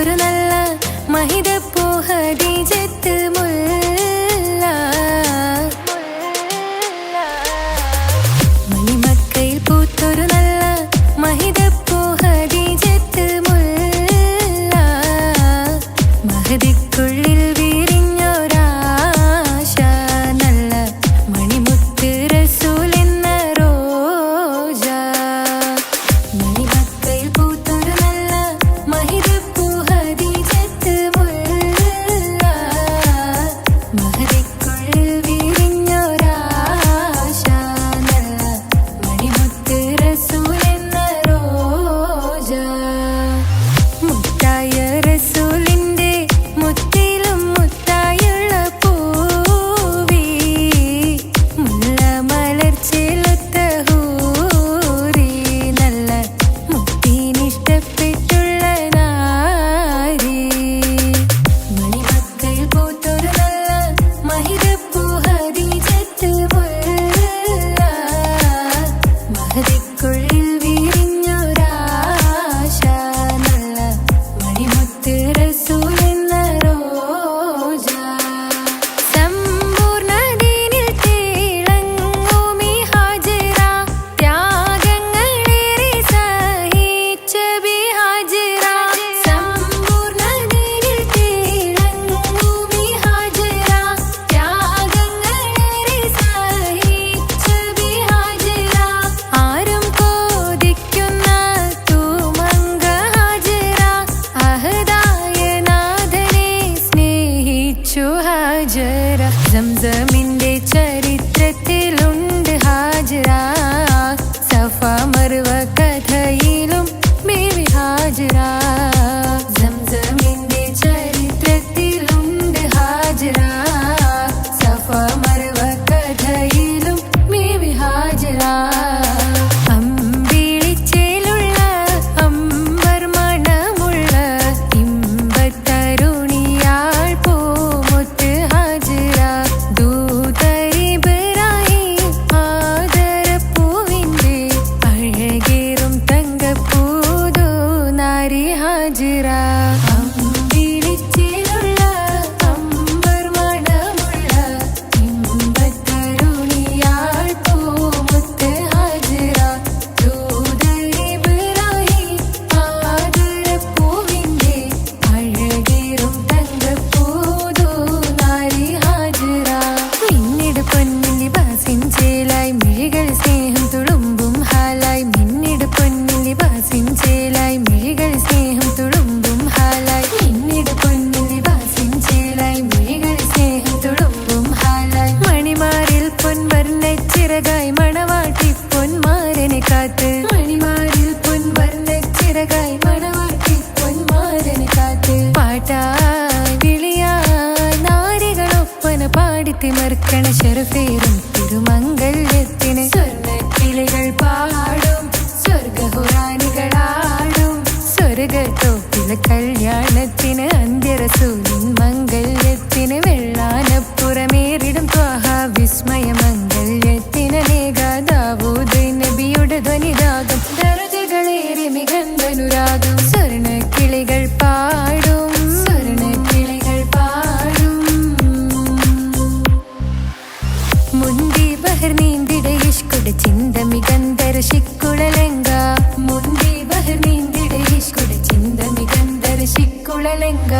പൂത്തൊരു നല്ല മഹിതപ്പൂ ഖദീജത്ത് മുല്ല മണിമക്കയിൽ പൂത്തൊരു നല്ല മഹിതപ്പൂ ഖദീജത്ത് മുല്ല മഹദിക്കുള്ളിൽ വിരിഞ്ഞൊരാശ നല്ല മണിമുത്ത് റസൂൽ എന്ന റോജ മണിമക്കയിൽ പൂത്തൊരു നല്ല മഹിതപ്പൂ ഖദീജത്ത് മുല്ല മഹദിക്കുള്ളിൽ വിരിഞ്ഞൊരാശ നല്ല മണിമുത്ത് റസൂൽ എന്ന റോജ മുത്തായ റസൂലിന്റെ മുത്തിലും മുത്തായുള്ള പൂവി മുല്ല മലർച്ചെലുത്ത ഹൂറി നല്ല മുത്തിനിഷ്ടപ്പെട്ടുള്ള നാരി മണിമക്കയിൽ പൂത്തൊരു നല്ല മഹിതപ്പൂ ഖദീജത്ത് മുല്ല മഹദിക്കുള്ളിൽ വിരിഞ്ഞൊരാശ നല്ല മണിമുത്ത് റസൂൽ എന്ന റോജ സമ്പൂർണ്ണ ദീനിൽ തിളങ്ങുമി ഹാജിറ ത്യാഗങ്ങളേറെ സഹിച്ച ബി ഹാജിറ സമ്പൂർണ്ണ ദീനിൽ തിളങ്ങുമി ഹാജിറ ത്യാഗങ്ങളേറെ സഹിച്ച ബി ഹാജിറ ആരും കോതിക്കുന്ന തൂമങ്ക ഹാജിറ അഹദായ നാഥനെ സ്നേഹിച്ചു ഹാജറ സംസമിന്റെ ചരിത്രത്തിലുണ്ട് ഹാജറ സഫ മർവ കഥയിലും ബീവി ഹാജറ സംസമിന്റെ ചരിത്രത്തിലുണ്ട് ഹാജറ സഫ മർവ കഥയിലും ബീവി ഹാജറ അമ്പിളിച്ചേലുള്ള അമ്പർ മണമുള്ള ഇമ്പത്തരുണിയാൾ പൂമുത്ത് ഹാജറ ദൂതരിബറാഹിം ആദരപ്പൂവിന്റെ അഴകേറും തങ്കപ്പൂതോ നാരി ഹാജറ അമ്പിളിച്ചേലുള്ള അമ്പർ മണമുള്ള ഇമ്പത്തരുണിയാൾ പൂമുത്ത് ഹാജറ ദൂതരിബറാഹിം ആദരപ്പൂവിന്റെ അഴകേറും തങ്കപ്പൂതോ നാരി ഹാജറ മിന്നിട് പൊന്നിൽ ലിബാസിൻ ചേലായി മിഴികൾ സ്നേഹം തുളുമ്പും ഹാലായി മിന്നിട് പൊന്നിൽ ലിബാസിൻ ചേലായി മിഴികൾ സ്നേഹം തുളുമ്പും ഹാലായി മിന്നിട് പൊന്നിൽ ലിബാസിൻ ചേലായി മിഴികൾ സ്നേഹം തുളുമ്പും ഹാലായി മണിമാരിൽ പൊൻവർണ്ണച്ചിറകായി മണവാട്ടി പൊന്മാരനെ കാത്ത് മണിമാരിൽ പൊൻവർണ്ണച്ചിറകായി മണവാട്ടി പൊന്മാരനെ കാത്ത് പാട്ടായി വിളിയായി നാരികളൊപ്പന പാടിത്തിമർക്കണ ശരഫേറും തിരുമംഗല്യത്തിന് സ്വർണ്ണക്കിളികൾ പാടും സ്വർഗഹുറാനികളാടും സ്വർഗത്തോപ്പില കല്യാണത്തിന് അന്ത്യറസൂലിൻ മംഗല്യത്തിന് വെള്ളാനപ്പുറമേറിടും ത്വാഹ വിസ്മയ മംഗല്യത്തിന് ദാവൂദ് നബിയുടെ ധ്വനിരാഗം ദരജകളേറെ മികന്ധനുരാഗം സ്വർണ്ണക്കിളികൾ പാടും സ്വർണ്ണക്കിളികൾ പാടും മുന്തി ബഹർ നീന്തിട ഇഷ്കുട ചിന്ത മികന്ധര ശിക്കുളലങ്ക മുന്തി ബഹർ നീന്തിട ഇഷ്കുട ചിന്ത മികന്ധര ശിക്കുളലങ്ക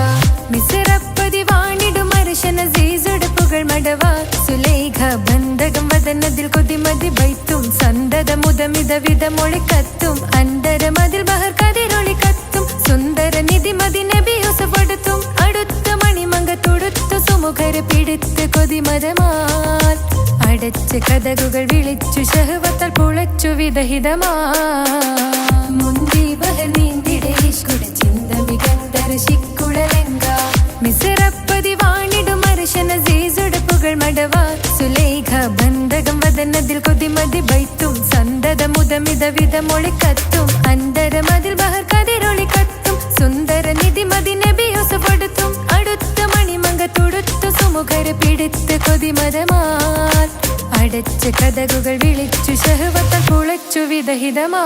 മിസറപ്പതി വാണിടും അർശന സീസുട പുകൾ മടവ സുലേഖ ബന്ധകം വദനതിൽ കൊതിമതി ബൈത്തും സന്തത മുതമിത വിധമൊളി കത്തും അന്തരമതിൽ ബഹർ കതിരൊളി കത്തും സുന്ദര നിധിമതി നബി യൂസഫെടുത്തും അടുത്ത മണിമങ്ക തൊടുത്തു സുമുഖരെ പിടിത്ത് കൊതിമതമാൽ അടച്ച കഥകുകൾ വിളിച്ചു ശഹവത്താൽ പുളച്ചു വിദഹിതമാ മുന്തി ബഹർ നീന്തിട ഇഷ്കുട ചിന്ത മികന്ധര ശിക്കുളലങ്ക മിസറപ്പതി വാണിടും അർശന സീസുട പുകൾ മടവ സുലേഖ ബന്ധകം വദനതിൽ കൊതിമതി ബൈത്തും സന്തത മുതമിത വിധമൊളി കത്തും അന്തരമതിൽ ബഹർ കതിരൊളി കത്തും സുന്ദര നിധിമതി നബി യൂസഫെടുത്തും അടുത്ത മണിമങ്ക തൊടുത്തു സുമുഖരെ പിടിത്ത് കൊതിമതമാൽ അടച്ച കഥകുകൾ വിളിച്ചു ശഹവത്താൽ പുളച്ചു വിദഹിതമാ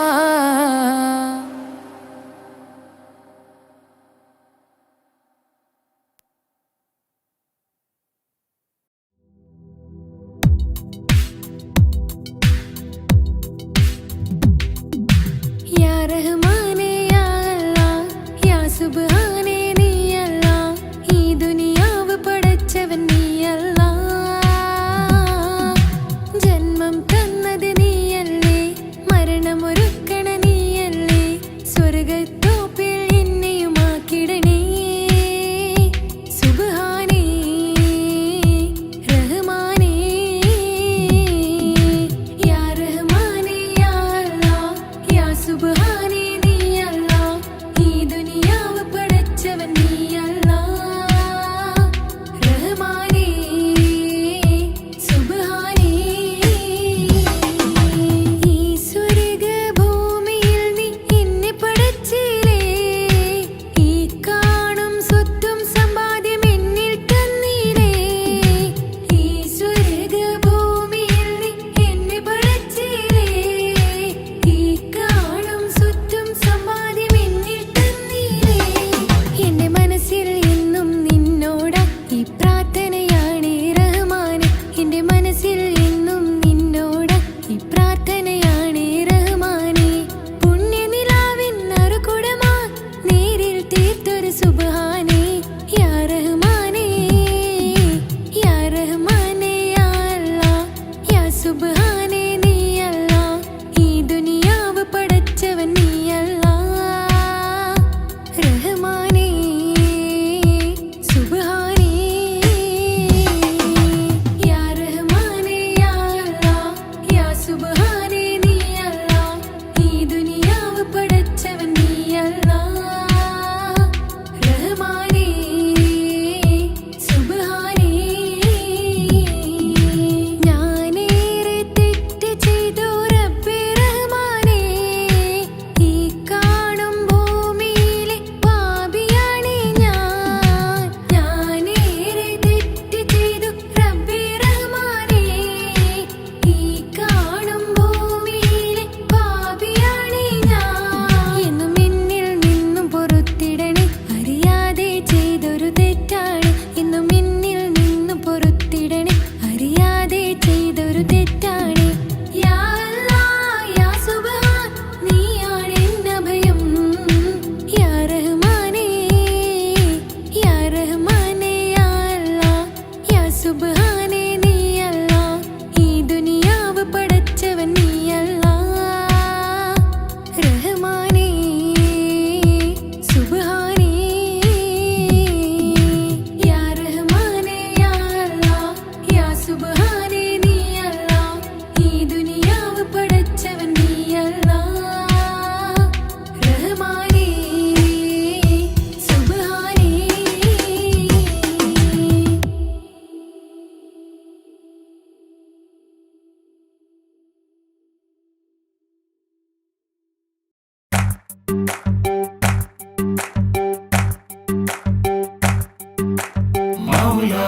മൗലാ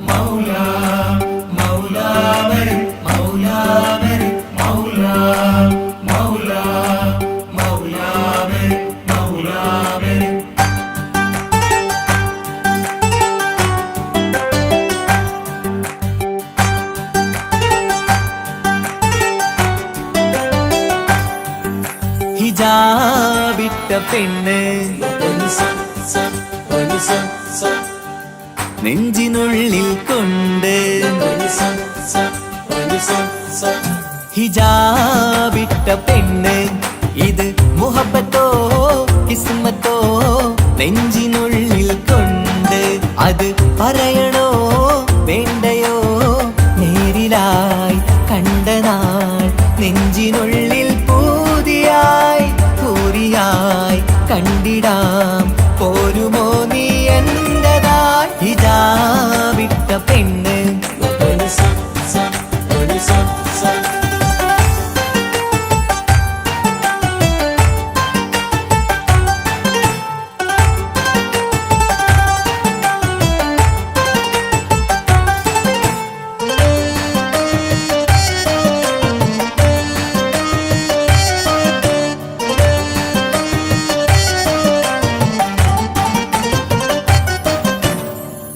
മൗലാ മൗലാ വരും മൗലാ വരും മൗലാ മൗലാ മൗലാ വരും മൗലാ വരും ഹിജാബിട്ട പെണ്ണ് നെഞ്ചിനുള്ളിൽ കൊണ്ട് ഹിജാബിട്ട പെണ്ണ് ഇത് മുഹബത്തോ കിസ്മത്തോ നെഞ്ചിനുള്ളിൽ കൊണ്ട് അത് പറയണോ വേണ്ടയോ നേരിലായി കണ്ട നാൾ നെഞ്ചിനുള്ളിൽ പൂതിയായി പൂരിയായി കണ്ടിടാം പോരുമോ നീ എന്റതായി ഹിജാബിട്ട പെണ്ണ്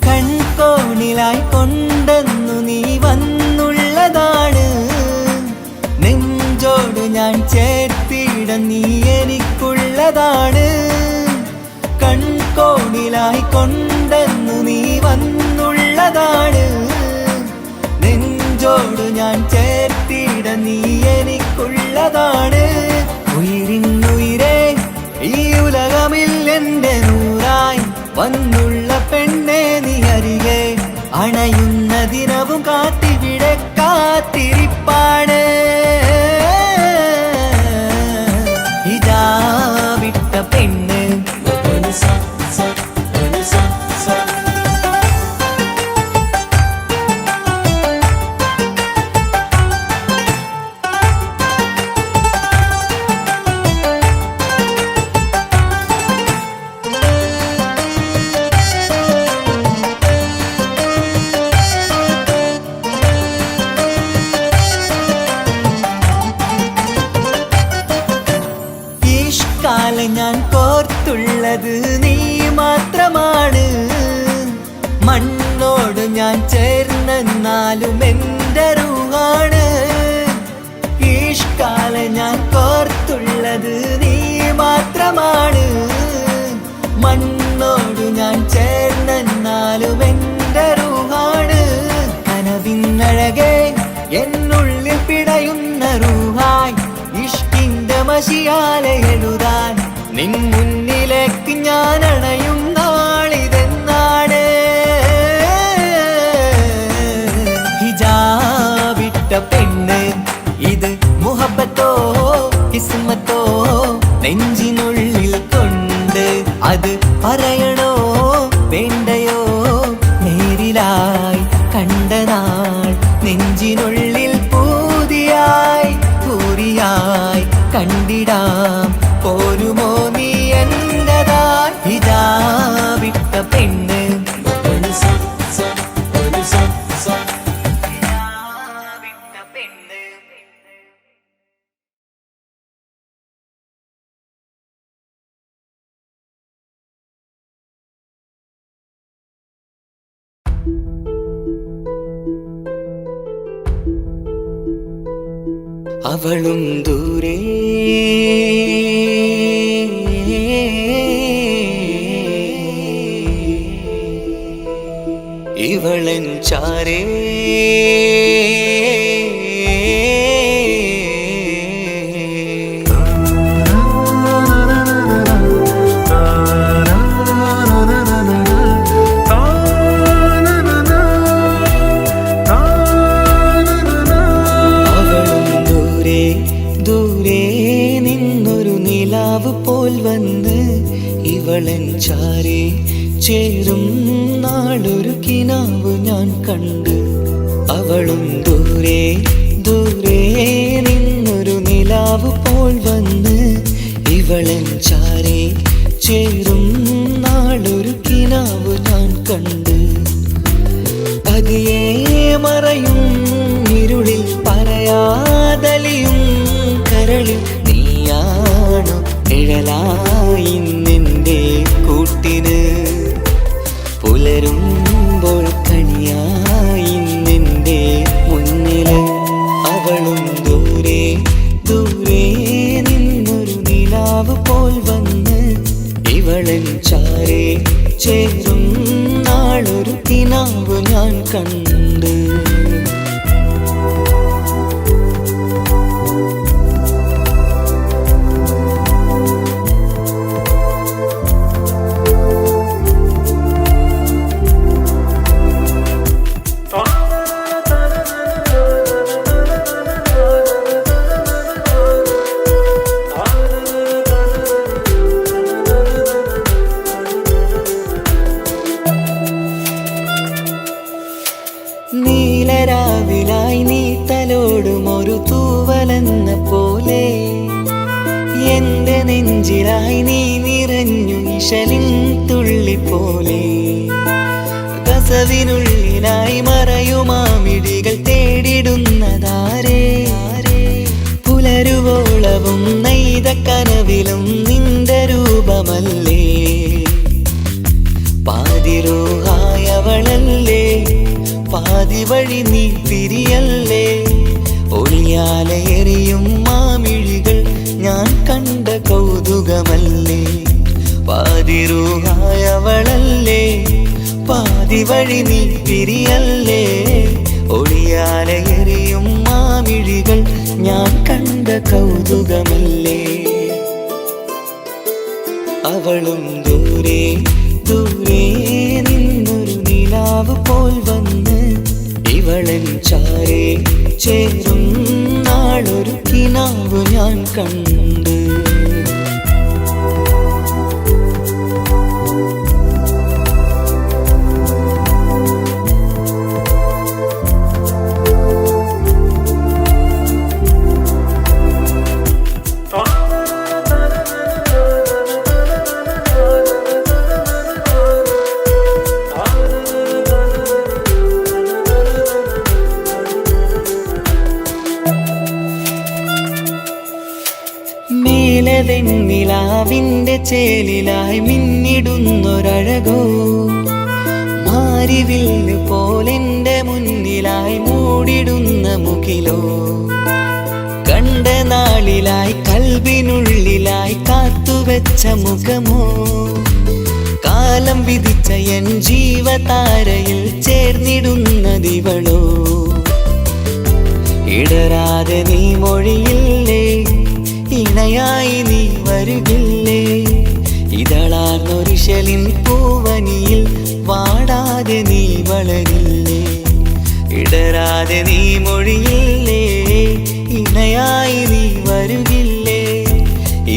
കൺകോണിലായി കൊണ്ടെന്നു നീ വന്നുള്ളതാണ് നെഞ്ചോട് ഞാൻ ചേർത്തിട നീ എനിക്കുള്ളതാണ് കൺകോണിലായി കൊണ്ടെന്നു നീ വന്നുള്ളതാണ് നെഞ്ചോട് ഞാൻ ചേർത്തിട നീ എനിക്കുള്ളതാണ് ഉയിരിന്നുയിരേ ഈ ഉലകമിൽ എന്റെ നൂറായി വന്നുള്ള പെണ്ണെ നീ അരികെ അണയുന്ന ദിനവും കാത്തിവിടെ കാത്തിരിപ്പാണ് ഹിജാബിട്ട പെണ്ണ് കാലം ഞാൻ കോർത്തുള്ളത് നീ മാത്രമാണ് മണ്ണോട് ഞാൻ ചേർന്നെന്നാലും എൻ്റെ റൂഹാണ് ഈഷ്കാലം ഞാൻ കോർത്തുള്ളത് നീ മാത്രമാണ് മണ്ണോട് ഞാൻ ചേർന്നെന്നാലും എൻ്റെ റൂഹാണ് കനവിന്നഴകെ എന്നുള്ളിൽ പിടയുന്ന റൂഹായി ഇഷ്കിന്റെ മഷിയാലെ എഴുതാൻ നിൻ മുന്നിലേക്ക് ഞാൻ അണയും നാളിതെന്നാണ് ഹിജാബിട്ട പെണ്ണ് ഇത് മുഹബത്തോ കിസ്മത്തോ നെഞ്ചിനുള്ളിൽ കൊണ്ട് അത് പറയണോ വേണ്ടയോ നേരിലായി കണ്ട നാൾ നെഞ്ചിനുള്ളിൽ പൂതിയായി പൂരിയായി കണ്ടിടാം പോരുമോ നീ എന്റതായി ഹിജാബിട്ട പെണ്ണ് അവളും ദൂരെ ഇവളൻ ചാരേ പോൽ വന്ന് ഇവളൻ ചാരേ ചേരും നാളൊരു കിനാവ് ഞാൻ കണ്ട് അവളും ദൂരെ ദൂരെ നിന്നൊരു നിലാവ് പോൽ വന്ന് ഇവളൻ ചാരേ ചേരും നാളൊരു കിനാവ് ഞാൻ കണ്ട് മറയും ഇരുളിൽ പറയാതലിയും കരളിൽ നീയാണു നിഴലായി നിന്റെ കൂട്ടിന് പുലരുമ്പോൾ കണിയായി നിന്റെ മുന്നില് അവളും ദൂരെ ദൂരെ നിന്നൊരു നിലാവ് പോൽ വന്ന് ഇവളൻ ചാരേ ചേരും നാളൊരു കിനാവ് ഞാൻ കണ്ട് നീലരാവിലായി നീ തലോടും ഒരു തൂവലെന്ന പോലെ എന്റെ നെഞ്ചിലായി നീ നിറഞ്ഞു ഇശലിൻ തുള്ളി പോലെ കസവിനുള്ളിലായി മറയുമാമിടികൾ തേടിടുന്നതാരേ പുലരുവോളവും നെയ്ത കനവിലും നിന്റെ രൂപമല്ലേ പാതിരോഹായവളല്ലേ പാതി വഴി നീ തിരിയല്ലേ ഒളിയാലെറിയും മാമിഴികൾ ഞാൻ കണ്ട കൗതുകമല്ലേ പാതിരൂഹായവളല്ലേ പാതി വഴി നീ തിരിയല്ലേ ഒളിയാലെറിയും മാമിഴികൾ ഞാൻ കണ്ട കൗതുകമല്ലേ അവളും ദൂരെ ദൂരെ നിന്നൊരു നിലാവ് പോൽ വന്ന് ഇവളൻ ചാരേ ചേരും നാളൊരു കിനാവ് ഞാൻ കണ്ട് വെണ്ണിലാവിന്റെ ചേലിലായി മിന്നിടുന്നൊരഴകോ മാരിവില്ല് പോലെന്റെ മുന്നിലായി മൂടിടുന്ന മുകിലോ കണ്ട നാളിലായി കൽബിനുള്ളിലായി കാത്തുവെച്ച മുഖമോ കാലം വിധിച്ച എൻ ജീവതാരയിൽ ചേർന്നിടുന്നതിവളോ ഇടരാതെ നീ മൊഴിയില്ലേ ഇണയായി നീ വരുകില്ലേ ഇതളാർന്നൊരിശലിൻ പൂവനിയിൽ വാടാതെ നീ വളരില്ലേ ഇടരാതെ നീ മൊഴിയില്ലേ ഇണയായി നീ വരുകില്ലേ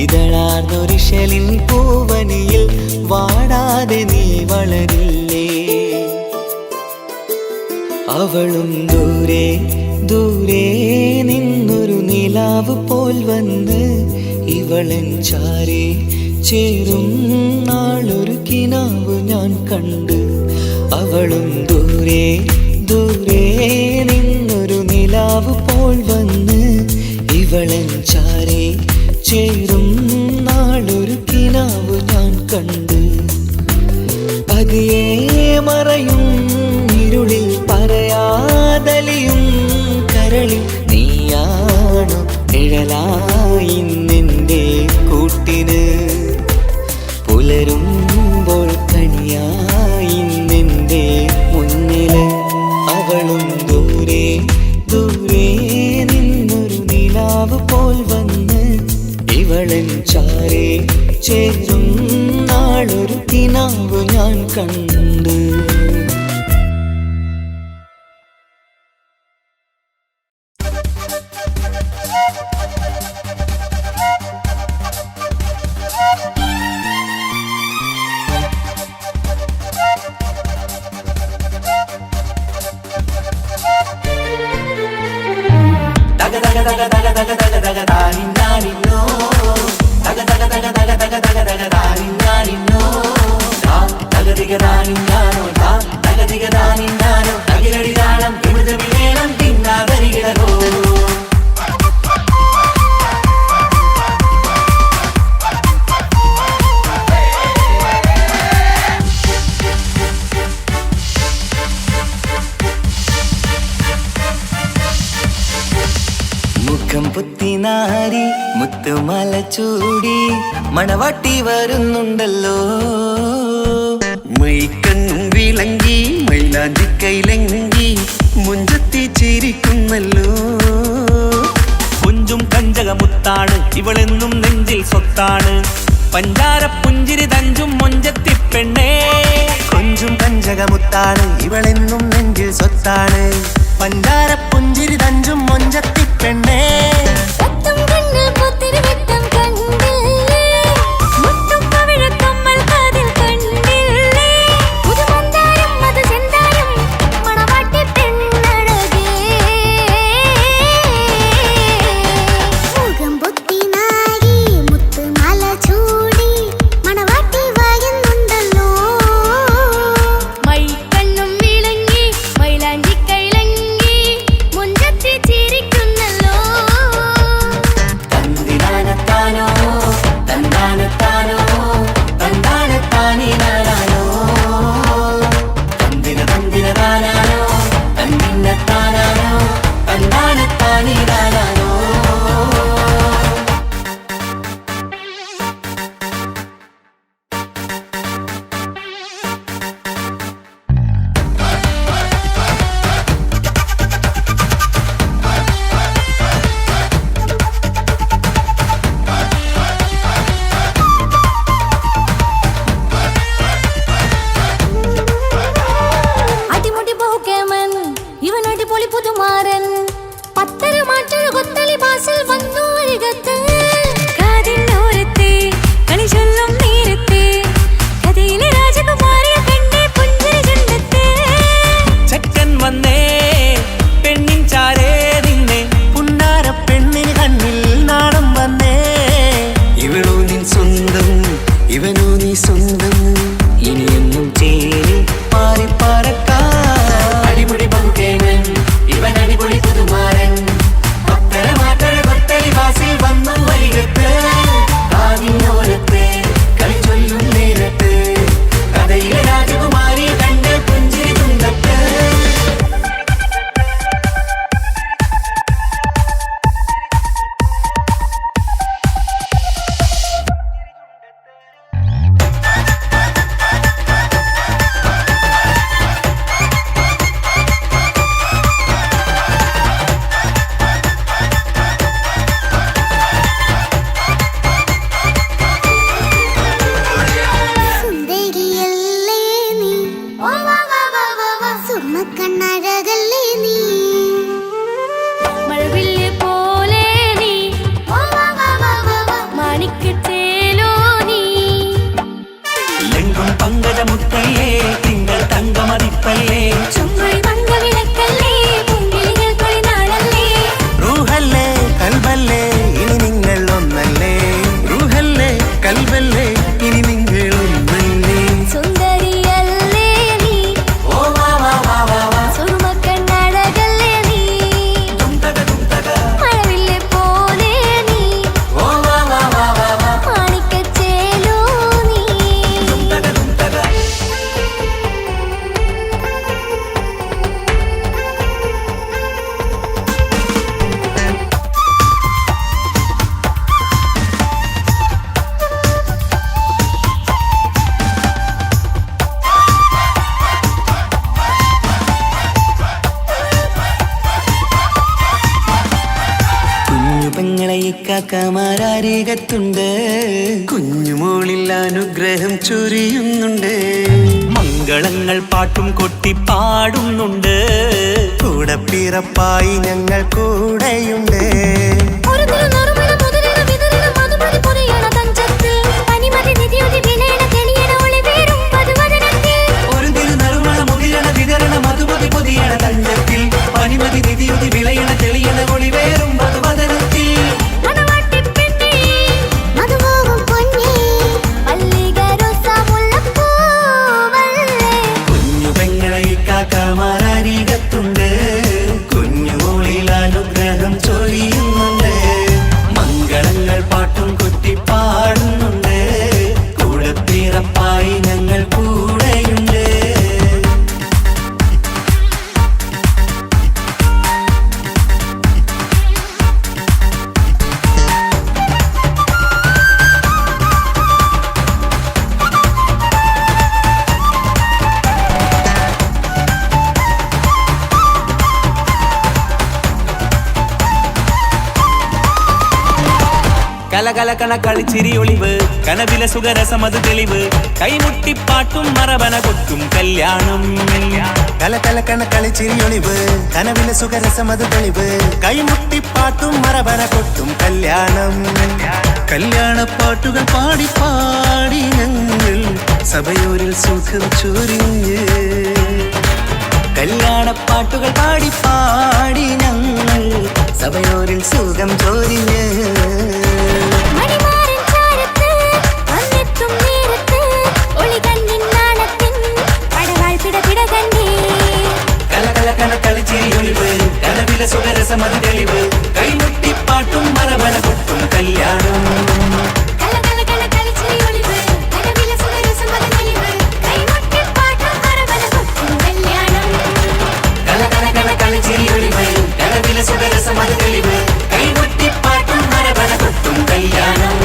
ഇതളാർന്നൊരിശലിൻ പൂവനിയിൽ വാടാതെ നീ വളരില്ലേ അവളും ദൂരെ ദൂരെ നിന്നൊരു നിലാവ് പോൽ വന്ന് ഇവളൻ ചാരേ ചേരും നാളൊരു കിനാവ് ഞാൻ കണ്ട് അവളും ദൂരെ ദൂരെ നിന്നൊരു നിലാവ് പോൽ വന്ന് ഇവളൻ ചാരേ ചേരും നാളൊരു കിനാവ് ഞാൻ കണ്ട് പതിയെ മറയും ഇരുളിൽ പറയാതലിയും കരളിൽ നീയാണു നിഴലായി നിന്റെ കൂട്ടിന് പുലരുമ്പോൾ കണിയായി നിന്റെ മുന്നില് അവളും ദൂരെ ദൂരെ നിന്നൊരു നിലാവ് പോൽ വന്ന് ഇവളൻ ചാരേ ചേരും നാളൊരു കിനാവ് ഞാൻ കണ്ട് Daga diga dani nano, daga diga dani nano, dagiladi dalam, പുത്തിനാരി മുത്തുമല ചൂടി മണവാട്ടി വരുന്നുണ്ടല്ലോ. മൈക്കണ്ണും വിളങ്ങി മൈലാഞ്ചി കൈലങ്ങി മുഞ്ചത്തി ചിരിക്കുന്നല്ലോ. കുഞ്ചും കഞ്ചകമുത്താണ് ഇവളെന്നും നെഞ്ചിൽ സ്വത്താണ്. പഞ്ചാര പുഞ്ചിരി തഞ്ചും മൊഞ്ചത്തി പെണ്ണേ. കൊഞ്ചും കഞ്ചകമുത്താണ് ഇവളെന്നും നെഞ്ചിൽ സ്വത്താണ്. പഞ്ചാര പുഞ്ചിരി തഞ്ചും മൊഞ്ചത്തി പെണ്ണേ. ഒത്തും കണ്ണിൽ പുത്തിരി വെട്ടം കണ്ടില്ലേ, മുത്തും പവിഴക്കമ്മൽ കാതിൽ കണ്ടില്ലേ, പുതുമന്ദാരം മധുചന്ദനം മണവാട്ടി പെണ്ണഴകേ. മുഖം പൊത്തി നാരി മുത്തുമാല ചൂടി മണവാട്ടി വായുന്നുണ്ടല്ലോ. മൈക്കണ്ണും വിളങ്ങി മൈലാഞ്ചി കൈലങ്ങി മുഞ്ചത്തി ചിരിക്കുന്നല്ലോ. തന്തിനാനത്താനോ തന്താനത്താനോ തന്താനത്താനിനാനോ തന്തിന തന്തിനതാനാനോ തന്നിന്നത്താനാനോ തന്താനത്താനിനാനോ. അടിമുടി ബഹുകേമൻ ഇവൻ അടിപൊളി പുതുമാരൻ. പത്തര മാറ്റൊരു കൊത്തളി ബാസിൽ വന്നു അരികത്ത്. കാതിന്നോരത്തെ കളി ചൊല്ലും നേരത്തെ കഥയിലെ രാജകുമാരിയെ പെണ്ണെ പുഞ്ചിരി ചുണ്ടത്തെ. ചെക്കൻ വന്നേ പെണ്ണിൻ ചാരേ നിന്നെ. പുന്നാര പെണ്ണിന് കണ്ണിൽ നാണം വന്നേ. ഇവളോ നിൻ സ്വന്തം ഇവനോ നീ സ്വന്തം. ഇനിയെന്നും ചേരി മാറി പറക്കാം. അടിപൊളി ബഹുകേമൻ ഇവൻ അടിപൊളി പുതുമാരൻ. പത്തര മാറ്റഴ കൊത്തളി ബാസിൽ വന്നു വരികത്ത്. കാതിനോരത്ത് കളി ചൊല്ലും നേരത്ത് കഥയിലെ രാജകുമാരിയെ കണ്ട് പുഞ്ചിരി തുണ്ടത്ത്. സുന്ദരിയല്ലേ നീ, സുർമ്മക്കണ്ണഴകല്ലേ നീ. മഴവില്ല് പോലെ നീ മാണിക്കച്ചേലോ നീ. ലെങ്കും പങ്കജമുത്തല്ലേ തിങ്കൾ തങ്കമതിപ്പല്ലേ. ചുങ്കുഴി മങ്കവിളക്കല്ലേ പൂങ്കിളികൾ കൊളിനാളല്ലേ. റൂഹല്ലേ കൽബല്ലേ ഇനി നിങ്ങൾ ഒന്നല്ലേ. റൂഹല്ലേ കൽബല്ലേ ഇനി നിങ്ങൾ ഒന്നല്ലേ. സുന്ദരിയല്ലേ നീ, സുറുമക്കണ്ണഴകല്ലേ നീ. മഴവില്ല് പോലെ നീ മാണിക്കച്ചേലോ നീ. കുഞ്ഞു പെങ്ങളെ ഇക്കാക്കമാരരികത്തുണ്ട്. കുഞ്ഞുമോളിൽ അനുഗ്രഹം ചൊരിയുന്നുണ്ട്. മംഗളങ്ങൾ പാട്ടും കൊട്ടി പാടുന്നുണ്ട്. കൂടെ പിറപ്പായി ഞങ്ങൾ കൂടെയുണ്ട്. ഒരു തിരുനറുമണ മുതിരണ വിതരണ മധുമതി പൊതിയണ തഞ്ചത്തിൽ പനിമതി നിധിയുതി വിലയണ തെളിയണ ഒളിവേറും പതുവദനത്തിൽ. ഒരു തിരുനറുമണ മുതിരണ വിതരണ മധുമതി പൊതിയണ തഞ്ചത്തിൽ പനിമതി നിധിയുതി വിളയണ തെളിയണ ഒളിവേറും മധുവദനത്തിൽ. മണവാട്ടി പെണ്ണേ മധുപോകും പൊന്നേ മല്ലിക റോസ മുല്ലപ്പൂവല്ലേ. കുഞ്ഞു പെങ്ങളെ ഇക്കാക്കമാരരികത്തുണ്ട്. കുഞ്ഞുമോളിൽ അനുഗ്രഹം ചൊരിയുന്നുണ്ട്. മംഗളങ്ങൾ പാട്ടും കൊട്ടി പാടുന്നുണ്ട്. കൂടെ പിറപ്പായി ഞങ്ങൾ കൂടെയുണ്ട്. കലകലകണ കളിച്ചിരി ഒളിവ് കനവിലെ സുഖരസമത് തെളിവ് കൈമുട്ടിപ്പാട്ടും മറവന കൊട്ടും കല്യാണം കലകലകണ കളിച്ചിരി ഒളിവ് കനവിലെ സുഖരസമത് തെളിവ് കൈമുട്ടിപ്പാട്ടും മറവന കൊട്ടും കല്യാണം കല്യാണപ്പാട്ടുകൾ പാടി പാടി ഞങ്ങൾ സഭയോരിൽ സുഖം ചൊരിഞ്ഞ് കല്യാണപ്പാട്ടുകൾ പാടി പാടി ഞങ്ങൾ സഭയോരിൽ സുഖം ചൊരിഞ്ഞ് മണിമാരൻ ചാരത്ത് വന്നെത്തും നേരത്ത് ഒളികണ്ണിൻ നാണത്തിൻ പടവാൾ പിടപിട കണ്ടേ കലകലകണ കളിച്ചിരി ഒളിവ് കനവിലെ സുഖരസമത് തെളിവ് കൈമുട്ടിപ്പാട്ടും മറവന കൊട്ടും കല്യാണം കലകലകണ കളിച്ചിരി ഒളിവ് കനവിലെ സുഖരസമത് തെളിവ് കൈമുട്ടിപ്പാട്ടും മറവന കൊട്ടും കല്യാണം കലകലകണ കളിച്ചിരി ഒളിവ് കനവിലെ സുഖരസമത് തെളിവ് കൈമുട്ടിപ്പാട്ടും മറവന കൊട്ടും കല്യാണം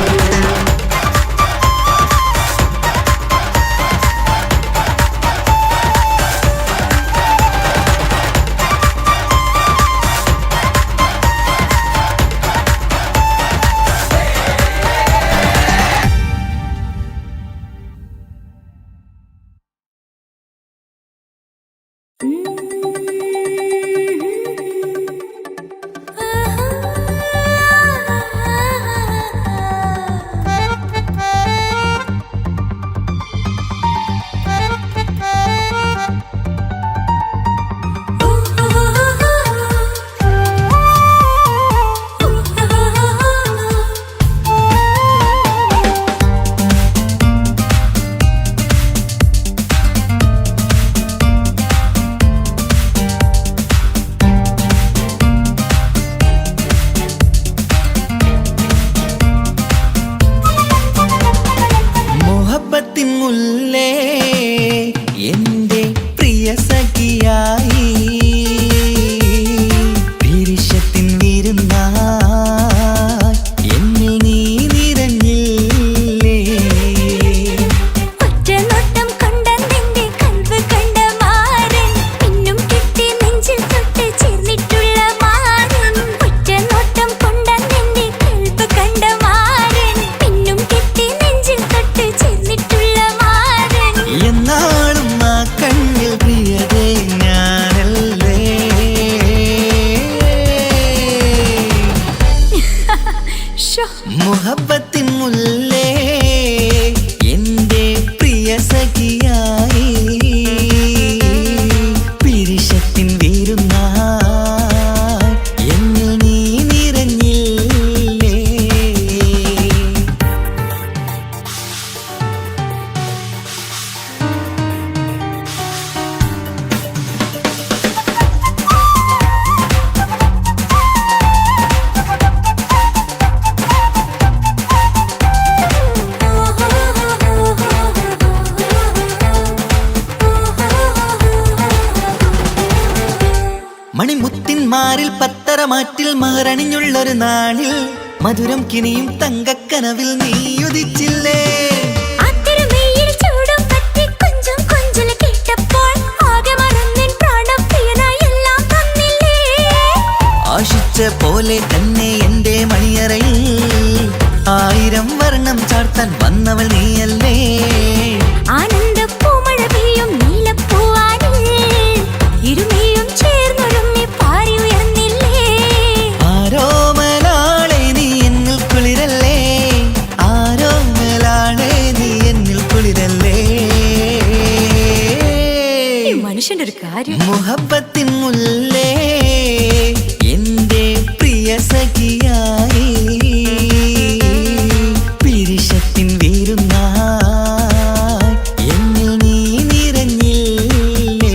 മുഹബത്തിൻ മുല്ലേ എന്റെ പ്രിയ സഖിയായി പിരിശത്തിൻ വിരുന്നായി എന്നിൽ നീ നിറഞ്ഞില്ലേ ഒറ്റ നോട്ടം കൊണ്ട നിന്റെ കൽവ് കണ്ട മാരൻ പിന്നും കിട്ടി നെഞ്ചിൽ തൊട്ട് ചേർന്നിട്ടുള്ള മാരൻ ഒറ്റ നോട്ടം കൊണ്ട നിന്റെ കൽവ് കണ്ട മാരൻ പിന്നും കിട്ടി നെഞ്ചിൽ തൊട്ട് ചേർന്നിട്ടുള്ള മാരൻ എന്നാളും ആ കണ്ണിൽ പ്രിയതേ ഞാനല്ലേ മുഹബത്തിൻ മുല്ലേ എന്റെ പ്രിയ സഖിയായി പിരിശത്തിൻ വിരുന്നായി എന്നിൽ നീ നിറഞ്ഞില്ലേ മണിമുത്തിന്മാരിൽ പത്തരമാറ്റിൽ മഹറണിഞ്ഞുള്ളൊരു നാളിൽ മധുരം കിനിയും തങ്കക്കനവിൽ നീ ഉദിച്ചില്ലേ ആത്തിരുമേയിൽ ചൂടും പറ്റി കൊഞ്ചും കൊഞ്ചൽ കേട്ടപ്പോൾ ആകെ മറന്നിൻ പ്രാണപ്രിയനായി എല്ലാം തന്നില്ലേ ആശിച്ച പോലെ തന്നെ എന്റെ മണിയറയിൽ 1000 വർണ്ണം ചാർത്താൻ വന്നവൾ നീയല്ലേ ആനന്ദ പൂമഴ പെയ്യും നീലപ്പൂവാനിൽ ഇരുമയും ചേർന്നൊരുമ്മി പാറി ഉയർന്നില്ലേ ആരോമലാളെ നീ എന്നിൽ കുളിരല്ലേ ആരോമലാളെ നീ എന്നിൽ കുളിരല്ലേ മനുഷ്യന്റെ ഒരു കാര്യം മുഹബത്തിൻ മുല്ലേ എന്റെ പ്രിയ സഖിയായി പിരിശത്തിൻ വിരുന്നായി എന്നിൽ നീ നിറഞ്ഞില്ലേ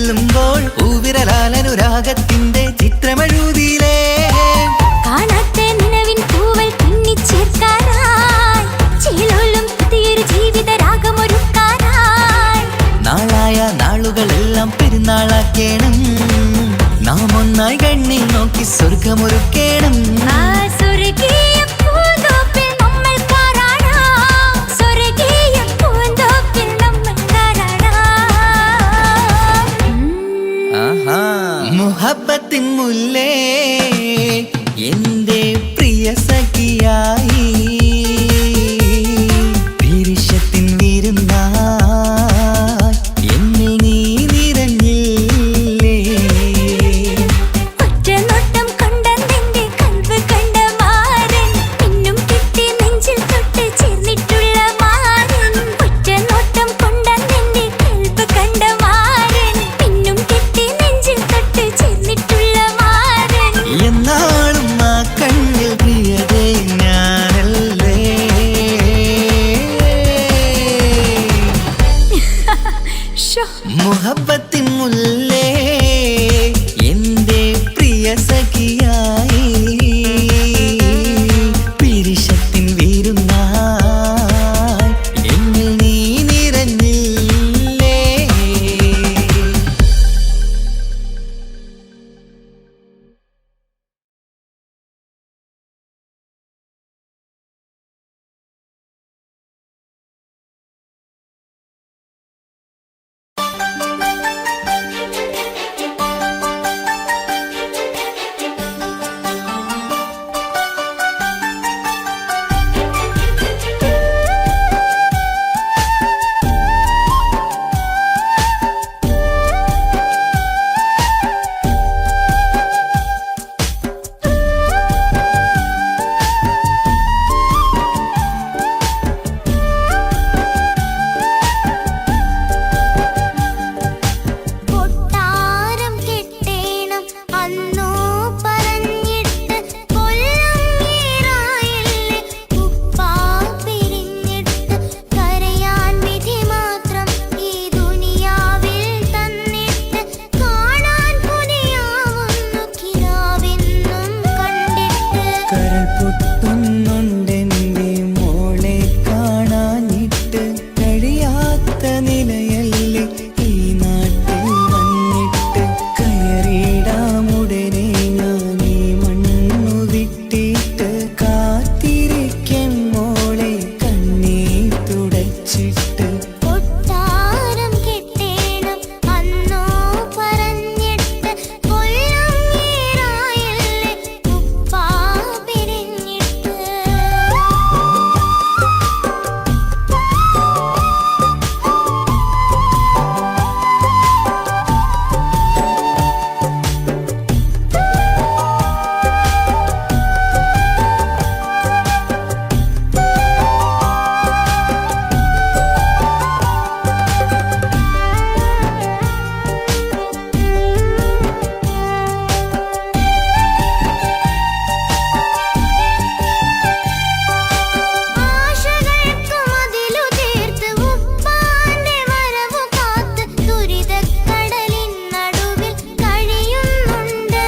ചൊല്ലുമ്പോൾ പൂവിരലാലനുരാഗത്തിന്റെ ചിത്രമെഴുതിയിലേ കാണാത്ത നിലവിൻ പൂവൽ പിന്നിച്ചേർക്കാനായി ചേലോലും പുതിയൊരു ജീവിത രാഗമൊരുക്കാനായി നാളായ നാളുകളെല്ലാം പെരുന്നാളാക്കേണം നാം ഒന്നായി കണ്ണിൽ നോക്കി സ്വർഗമൊരുക്കേണം ആ സ്വർഗീയ പൂന്തോപ്പിൽ നമ്മൾ കാണാം സ്വർഗീയ പൂന്തോപ്പിൽ നമ്മൾ കാണാം മുഹബത്തിൻ മുല്ലേ എന്റെ പ്രിയ സഖിയായി പിരിശത്തിൻ വിരുന്നായി എന്നിൽ നീ നിറഞ്ഞില്ലേ ഒറ്റ നോട്ടം കൊണ്ട നിന്റെ കൽവ് കണ്ട മാരൻ പിന്നും കിട്ടി നെഞ്ചിൽ തൊട്ട് ചേർന്നിട്ടുള്ള മാരൻ ഒറ്റ നോട്ടം കൊണ്ട നിന്റെ കൽവ് കണ്ട മാരൻ പിന്നും കിട്ടി നെഞ്ചിൽ തൊട്ട് ചേർന്നിട്ടുള്ള മാരൻ എന്നാളും ആ കണ്ണിൽ പ്രിയതേ ഞാനല്ലേ മുഹബത്തിൻ മുല്ലേ എന്റെ പ്രിയ സഖിയായി പിരിശത്തിൻ വിരുന്നായി എന്നിൽ നീ നിറഞ്ഞില്ലേ കൊട്ടാരം കെട്ടേണം അന്നോ പറഞ്ഞിട്ട് കൊല്ലം ഏറായില്ലേ ഉപ്പാ പിരിഞ്ഞിട്ട് കരയാൻ വിധി മാത്രം ഈ ദുനിയാവിൽ തന്നിട്ട് കാണാൻ കൊതിയാവുന്നു കിനാവെന്നും കണ്ടിട്ട് കരൾ പൊട്ടുന്നുണ്ടെന്റെ മോളെ കാണാനിട്ട് കഴിയാത്ത നിലയല്ലേ ഈ നാട്ടിൽ വന്നിട്ട് കയറിയിടാമുടനെ ഞാൻ ഈ മണ്ണു വിട്ടിട്ട് കാത്തിരിക്കും മോളെ കണ്ണീർ തുടച്ചിട്ട് കൊട്ടാരം കെട്ടേണം അന്നോ പറഞ്ഞിട്ട് കൊല്ലം ഏറായില്ലേ ഉപ്പാ പിരിഞ്ഞിട്ട് ആശകൾക്ക് മതിലു തീർത്ത് ഉപ്പാന്റെ വരവു കാത്ത് ദുരിതക്കടലിൻ നടുവിൽ കഴിയുന്നുണ്ട്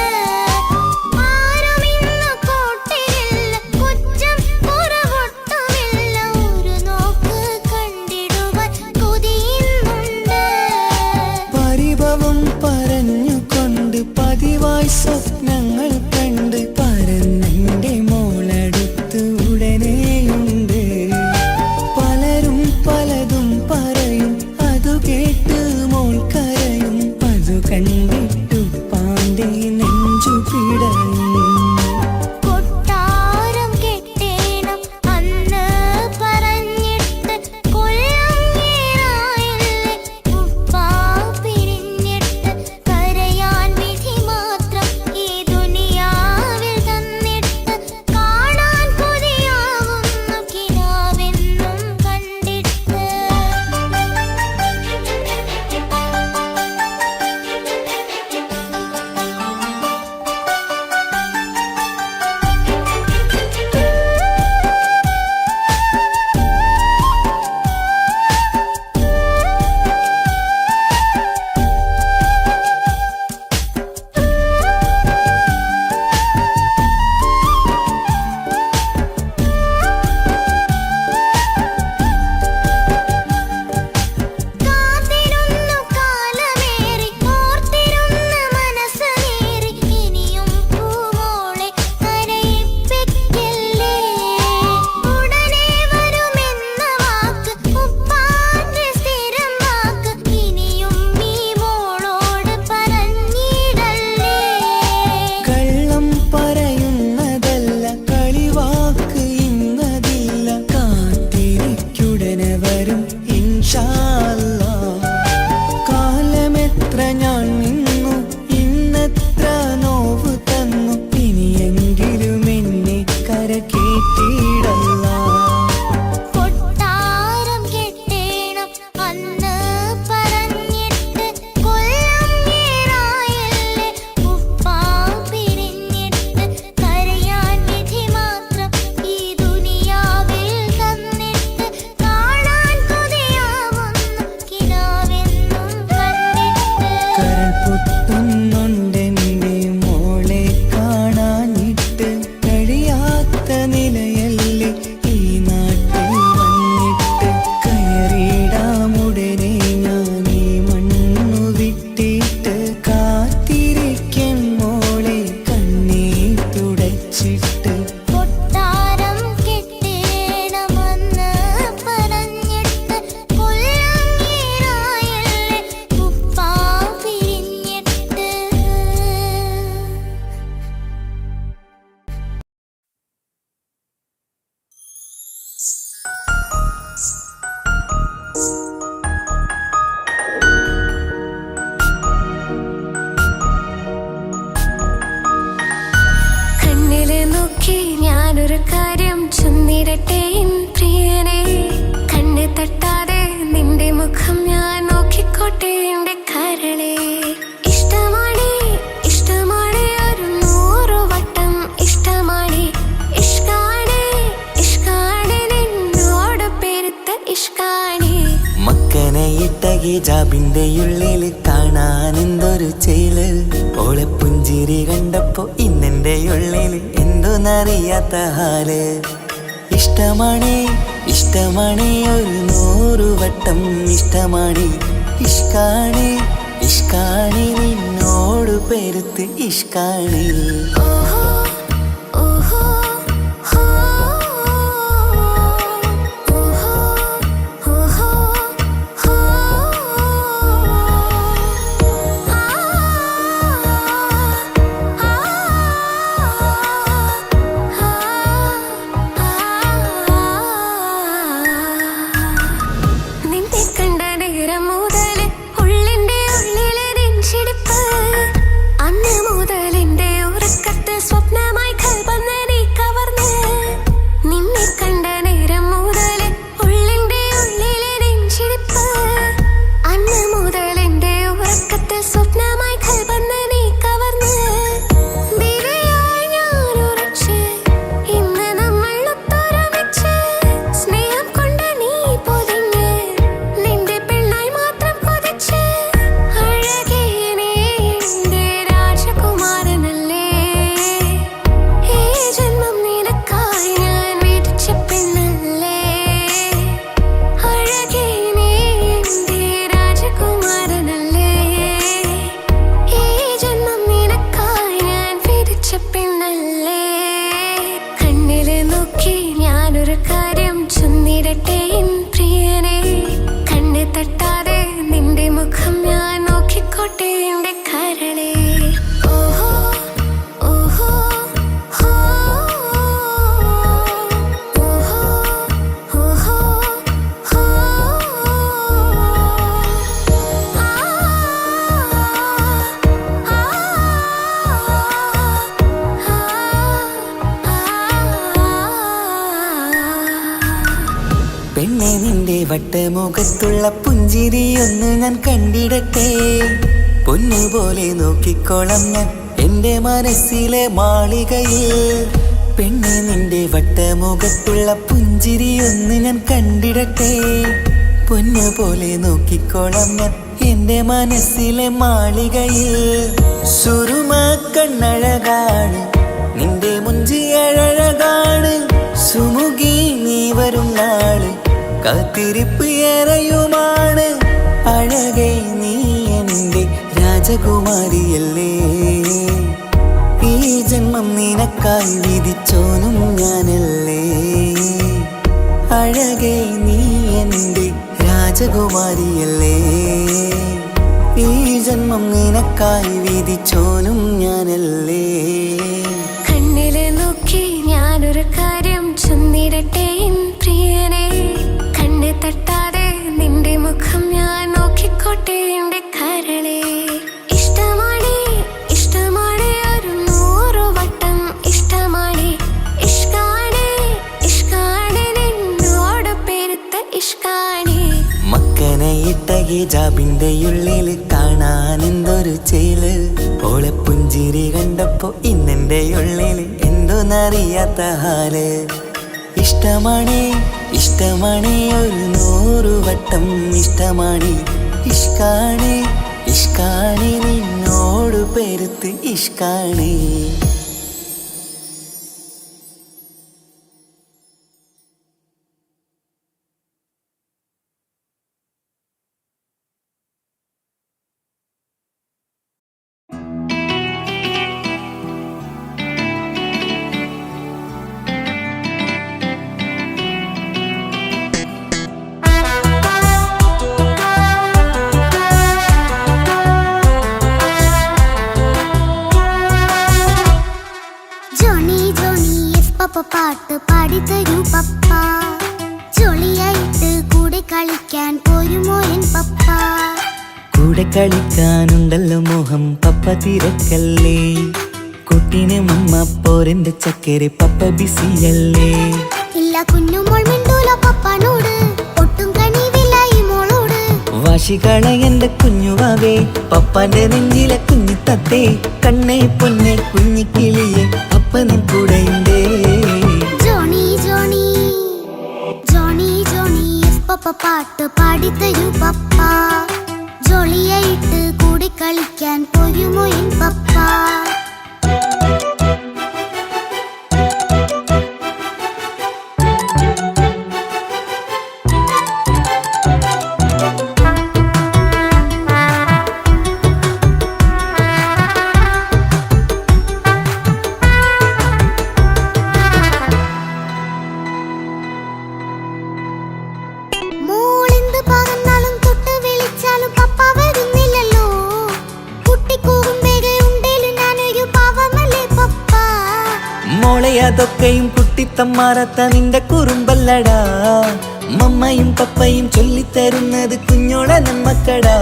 ആരുമിന്നു കൂട്ടിരില്ല കുറ്റം കുറവൊട്ടുമില്ല ഒരു നോക്ക് കണ്ടിടുവാൻ കൊതിയുന്നുണ്ട് പരിഭവം പറഞ്ഞുകൊണ്ട് പതിവായി സ്വപ്നങ്ങൾ കണ്ട് പരന്നെന്റെ മോളടുത്ത് ഉടനെയുണ്ട് പലരും പലതും പറയും അതു കേട്ട് മോൾ കരയും അതു കണ്ടിട്ടു പാണ്ഡേ നെഞ്ചു പിടയും കൊട്ടാരം കെട്ടേണം അന്ന് പറഞ്ഞിട്ട് കൊല്ലം ഏറായില്ലേ ഉപ്പാ പിരിഞ്ഞിട്ട് കരയാൻ വിധി മാത്രം ഈ ദുനിയാവിൽ തന്നിട്ട് കാണാൻ കൊതിയാവുന്നു കിനാവെന്നും കണ്ടിട്ട് ചൊന്നിടട്ടെ എൻ പ്രിയനെ കണ്ണ് തട്ടാതെ നിന്റെ മുഖം ഞാൻ നോക്കിക്കോട്ടെ എന്റെ കരളെ ഇഷ്ടമാണ് ഇഷ്ടമാണ് ഒരു 100 വട്ടം ഇഷ്ടമാണ് ഇഷ്കാണ് ഇഷ്കാണ് നിന്നോട് പെരുത്ത ഇഷ്കാണ് മക്കനെ ഇട്ട ഹിജാബിന്റെ ഉള്ളിൽ കാണാൻ എന്തൊരു ചേല് ഓളെ പുഞ്ചിരി കണ്ടപ്പോ ഇന്നെന്റെ ഉള്ളിൽ എന്തോന്നറിയാത്ത ഹാല് ഇഷ്ടമാണ് ഇഷ്ടമാണ് ഒരു 100 വട്ടം ഇഷ്ടമാണ് ഇഷ്കാണ് ഇഷ്കാണ് നിന്നോട് പെരുത്ത് ഇഷ്കാണ് ഓഹോ ഓഹോ ഹോ ഓഹോ ഓഹോ ഹോ നിന്റെ കണ്ട നേരം മുതൽ ഉള്ളിന്റെ ഉള്ളിലെ നെഞ്ചിടിപ്പ് അന്ന് മുതൽ എന്റെ ഉറക്കത്ത് സ്വപ്നമായി കൽപ്പന നീ കവർന്ന് നിന്നെ കണ്ട നേരം മുതൽ ഉള്ളിന്റെ ഉള്ളിലെ നെഞ്ചിടിപ്പ് അന്ന് മുതൽ എന്റെ ഉറക്കത്ത് സ്വപ്നമായി കൽപ്പന നീ കവർന്ന് ദിവ്യയായി ഞാൻ ഉറച്ച് ഇന്ന് നമ്മൾ ഒത്തൊരുമിച്ച് സ്നേഹം കൊണ്ട് നീ പൊതിഞ്ഞ് നിന്റെ പെണ്ണായി മാത്രം കൊതിച്ച് അഴകേ നീ എന്റെ രാജകുമാരനല്ലേ ഈ ജന്മം നിനക്കായി ഞാൻ വിധിച്ച പെണ്ണല്ലേ അഴകേ നീ എന്റെ രാജകുമാരനല്ലേ ഈ ജന്മം നിനക്കായി ഞാൻ വിധിച്ച പെണ്ണല്ലേ കണ്ണില് നോക്കി ഞാനൊരു കാര്യം ചൊന്നിടട്ടെ എൻ പ്രിയനെ കണ്ണ് തട്ടാതെ നിന്റെ മുഖം ഞാൻ നോക്കിക്കോട്ടെ എന്റെ കരളെ ഓഹോ ഓഹോ ഹോ ഓഹോ ഓഹോ ഹോ പെണ്ണെ നിന്റെ വട്ടമുഖത്തുള്ള പുഞ്ചിരിയൊന്ന് ഞാൻ കണ്ടിടട്ടെ പൊന്നുപോലെ നോക്കിക്കോളം ഞാൻ എന്റെ മനസ്സിലെ മാളികയിൽ പെണ്ണെ നിന്റെ വട്ടമുഖത്തുള്ള പുഞ്ചിരിയൊന്ന് ഞാൻ കണ്ടിടട്ടെ പൊന്നുപോലെ നോക്കിക്കോളം ഞാൻ എന്റെ മനസ്സിലെ മാളികയിൽ സുറുമ കണ്ണഴകാണ് നിന്റെ മുഞ്ചി അഴകാണ് സുമുഖി നീ വരും നാള് കാത്തിരിപ്പ് ഏറെയുമാണ് അഴകേ നീ എന്റെ രാജകുമാരിയല്ലേ ഈ ജന്മം നിനക്കായി വിധിച്ചോനും ഞാനല്ലേ അഴകേ നീ എന്റെ രാജകുമാരിയല്ലേ ഈ ജന്മം നിനക്കായി വിധിച്ചോനും ഞാനല്ലേ കണ്ണില് നോക്കി ഞാനൊരു കാര്യം ചൊന്നിടട്ടെ എൻ പ്രിയനെ കണ്ണ് തട്ടാതെ നിന്റെ മുഖം ഞാൻ നോക്കിക്കോട്ടെ എന്റെ കരളെ ഇഷ്ടമാണ് ഇഷ്ടമാണ് ഒരു 100 വട്ടം ഇഷ്ടമാണ് ഇഷ്കാണ് ഇഷ്കാണ് നിന്നോട് പെരുത്ത ഇഷ്കാണ് മക്കനെ ഇട്ട ഹിജാബിന്റെ ഉള്ളിൽ കാണാൻ എന്തൊരു ചേല് ഓളെ പുഞ്ചിരി കണ്ടപ്പോ ഇന്നെന്റെ ഉള്ളിൽ എന്തോന്നറിയാത്ത ഹാല് ഇഷ്ടമാണ് ഇഷ്ടമാണ് ഒരു 100 വട്ടം ഇഷ്ടമാണ് ഇഷ്കാണ് ഇഷ്കാണ് നിന്നോട് പെരുത്ത് ഇഷ്കാണ് പപ്പ പാട്ട് പാടിത്തരൂ പപ്പ ജോളിയായിട്ട് കൂടെ കളിക്കാൻ പോരുമോ എൻ പപ്പ കൂടെ കളിക്കാനുണ്ടല്ലോ മോഹം പപ്പ തിരക്കല്ലേ കുട്ടിനെ മമ്മ പോരെന്റെ ചക്കരെ പപ്പ ബിസിയല്ലേ ഇല്ല കുഞ്ഞുമോൾ മിണ്ടൂല പപ്പാനോട്, ഒട്ടും കനിവില്ല ഈ മോളോട്. വാശികള എന്റെ കുഞ്ഞുവാവേ, പപ്പാന്റെ നെഞ്ചിലെ കുഞ്ഞിത്തത്തേ, കണ്ണേ പൊന്നെ കുഞ്ഞിക്കിളിയെ അപ്പനും കൂടെയുണ്ടേ. Johnny Johnny Johnny Johnny yes പപ്പ പാട്ട് പാടിത്തരൂ പപ്പ. ജോളിയായിട്ട് കൂടി കളിക്കാൻ പോരുമോ എൻ പപ്പ. അതൊക്കെയും കുട്ടിത്തമ്മാറത്ത നിന്റെ കുറുമ്പല്ലടാ. മമ്മയും പപ്പയും ചൊല്ലിത്തരുന്നത് കുഞ്ഞോളെ നമ്മക്കടാ.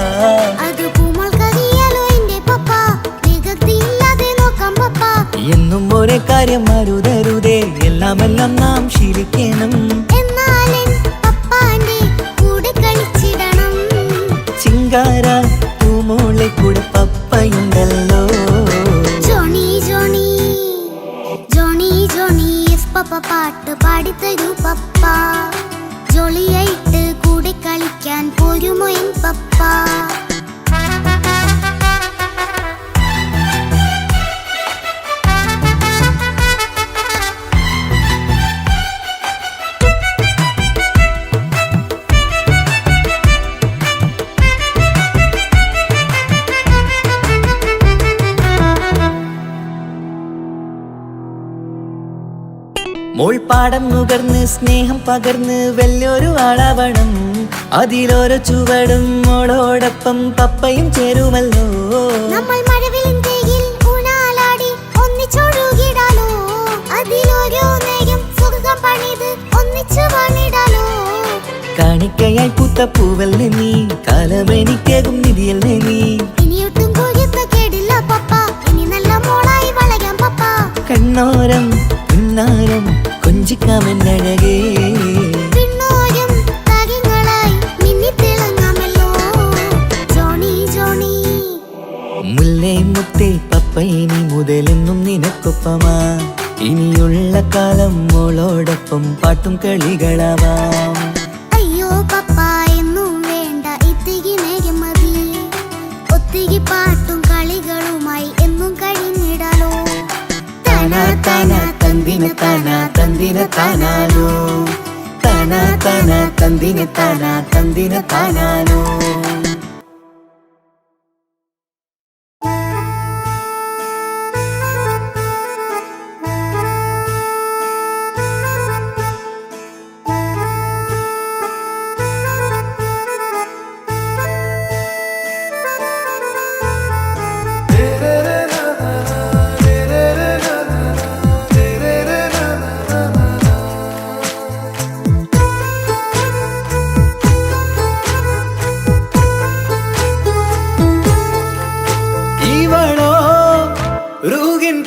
എന്നും ഒരേ കാര്യം അരുതരുതേ, എല്ലാം എല്ലാം നാം ശീലിക്കണം. ചിങ്കാര പൂമോളെ കൂടെ പപ്പയുണ്ടല്ലോ. പപ്പ പാട്ട് പാടിത്തരൂ പപ്പ. ജോളിയായിട്ട് കൂടെ കളിക്കാൻ പോരുമോ എൻ പപ്പ. മോൾപ്പാടം നുകർന്ന് സ്നേഹം പകർന്ന് വലിയൊരു ആളാവണം. അതിലോരോ ചുവടും മോളോടൊപ്പം പപ്പയും ചേരുമല്ലോ. നമ്മൾ മഴവിലും തേയിൽ ഊനാലാടി ഒന്നിച്ചൊഴുകിടാലോ. അതിലോരോ നേരം സുഖം പണിത് ഒന്നിച്ചു വാണിടാലോ. കാണിക്കയായി പൂത്ത പൂവല്ലേ നീ, കാലമെനിക്കേകും നിധിയല്ലേ നീ. ഇനിയൊട്ടും കൂടിയത്ത കേടില്ല പപ്പ, ഇനി നല്ല മോളായി വളരാം പപ്പ. കണ്ണോരം പിന്നാരം കൊഞ്ചിക്കാമെന്നഴകേ, പിന്നോരം താരങ്ങളായി മിന്നിത്തിളങ്ങാമല്ലോ. ജോണി ജോണി മുല്ലേ മുത്തേ പപ്പ ഇനി മുതലെന്നും നിനക്കൊപ്പമാ. ഇനിയുള്ള കാലം മോളോടൊപ്പം പാട്ടും കളികളാവാം. അയ്യോ പപ്പ എന്നും വേണ്ട ഇത്തിരി നേരം മതി. ഒത്തിരി പാട്ടും കളികളുമായി എന്നും കഴിഞ്ഞിടാലോ. താനാ താനാ തന്ദിന താനാ തന്ദിന താനാനോ, താനാ താനാ തന്ദിന താനാ തന്ദിന താനാനോ.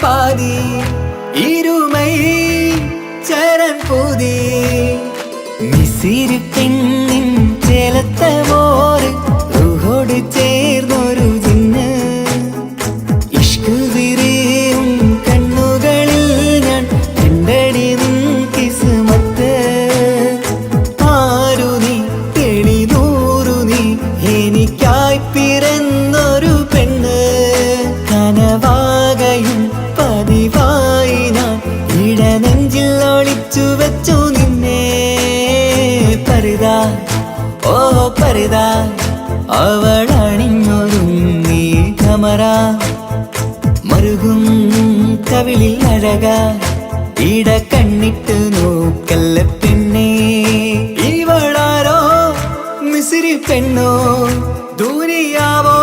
பாதி இருமை சரண் போதி மிசிறு பெண்ணின் ചേലത്തമോര് റൂഹോട് ചേർന്നൊരു ജിന്ന് ഇഷ്ക് വിരിയും കണ്ണുകളിൽ ഞാൻ കണ്ടടി നിൻ കിസ്മത്ത്. ആരു നീ തെളിനൂറു നീ എനിക്കായി പിറന്നൊരു പെണ്ണ്. കനവാകയും പതിവായി ഞാൻ ഇടനെഞ്ചിൽ ഒളിച്ചു വെച്ചു നിന്നെ. പരിതാ ഓ പരിതാ അവളണിഞ്ഞൊരുങ്ങി കമറ മറുകും കവിളിൽ അഴക ഇട കണ്ണിട്ട് നോക്കല്ല പെണ്ണേ. ഇവളാരോ മിസിരി പെണ്ണോ ദൂരിയാവോ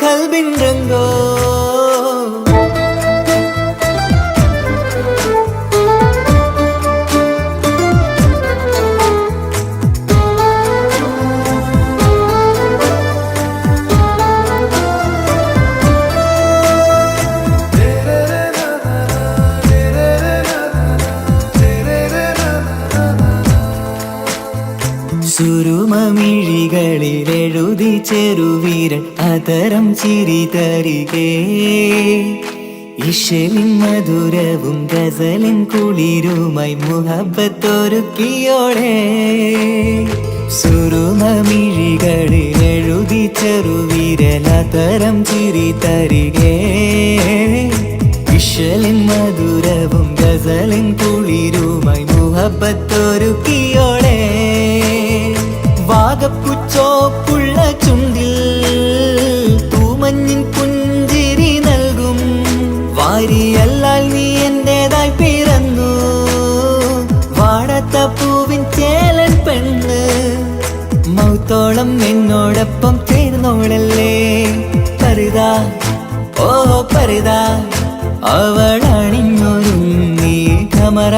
കൽബിൻ രംഗോ. മിഴികളിലെഴുതി ചെറുവീരൻ അതരം ചിരി തരികേ ഇശലിൻ മധുരവും ഗസലിൻ കുളിരുമായി മുഹബത്തൊരുക്കിയോടെ സുറുമ മിഴികളിലെഴുതി ചെറുവീരൻ അതരം ചിരി തരികേ ഇശലിൻ മധുരവും ഗസലിൻ കുളിരുമായി മുഹബത്തൊരുക്കിയോടെ വാഗപ്പുച്ചോപ്പുള്ള ചുണ്ടിൽ തൂമഞ്ഞിൻ പുഞ്ചിരി നൽകും വാരിയല്ലാൽ നീ എന്റേതായി പിറന്നു വാടാത്ത പൂവിൻ ചേലൻ പെണ്ണ് മൗത്തോളം എന്നോടൊപ്പം ചേർന്നോളല്ലേ പരിതാ ഓ പരിതാ അവളണിഞ്ഞൊരുങ്ങി കമറ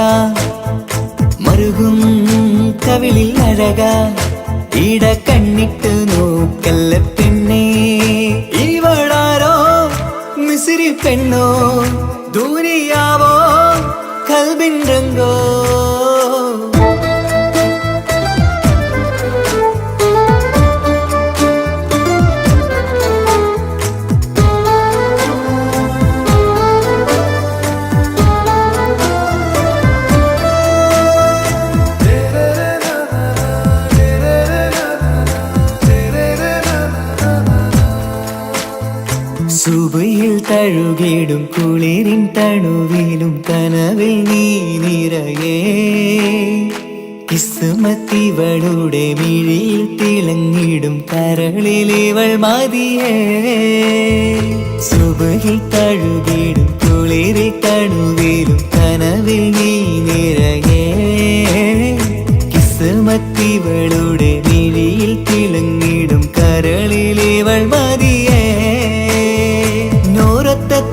മറുകും കവിളിൽ അഴക ഇട കണ്ണിട്ട് നോക്കല്ല പെണ്ണേ ഇവളാരോ മിസിരി പെണ്ണോ ദൂരിയാവോ കൽബിൻ രംഗോ സുബയിൽ തഴുകിടും കുളിരിൻ തണുവിലും കനവിൽ നീ നിറയേ കിസ്മത്തിവളുടെ മിഴിയിൽ തിളങ്ങിടും കരളിലിവൾ മതിയേ സുബയിൽ തഴുകിടും കുളിരിൻ തണുവിലും കനവിൽ നീ നിറയേ കിസ്മത്തിവളുടെ മിഴിയിൽ തിളങ്ങിടും കരളിലിവൾ മതിയേ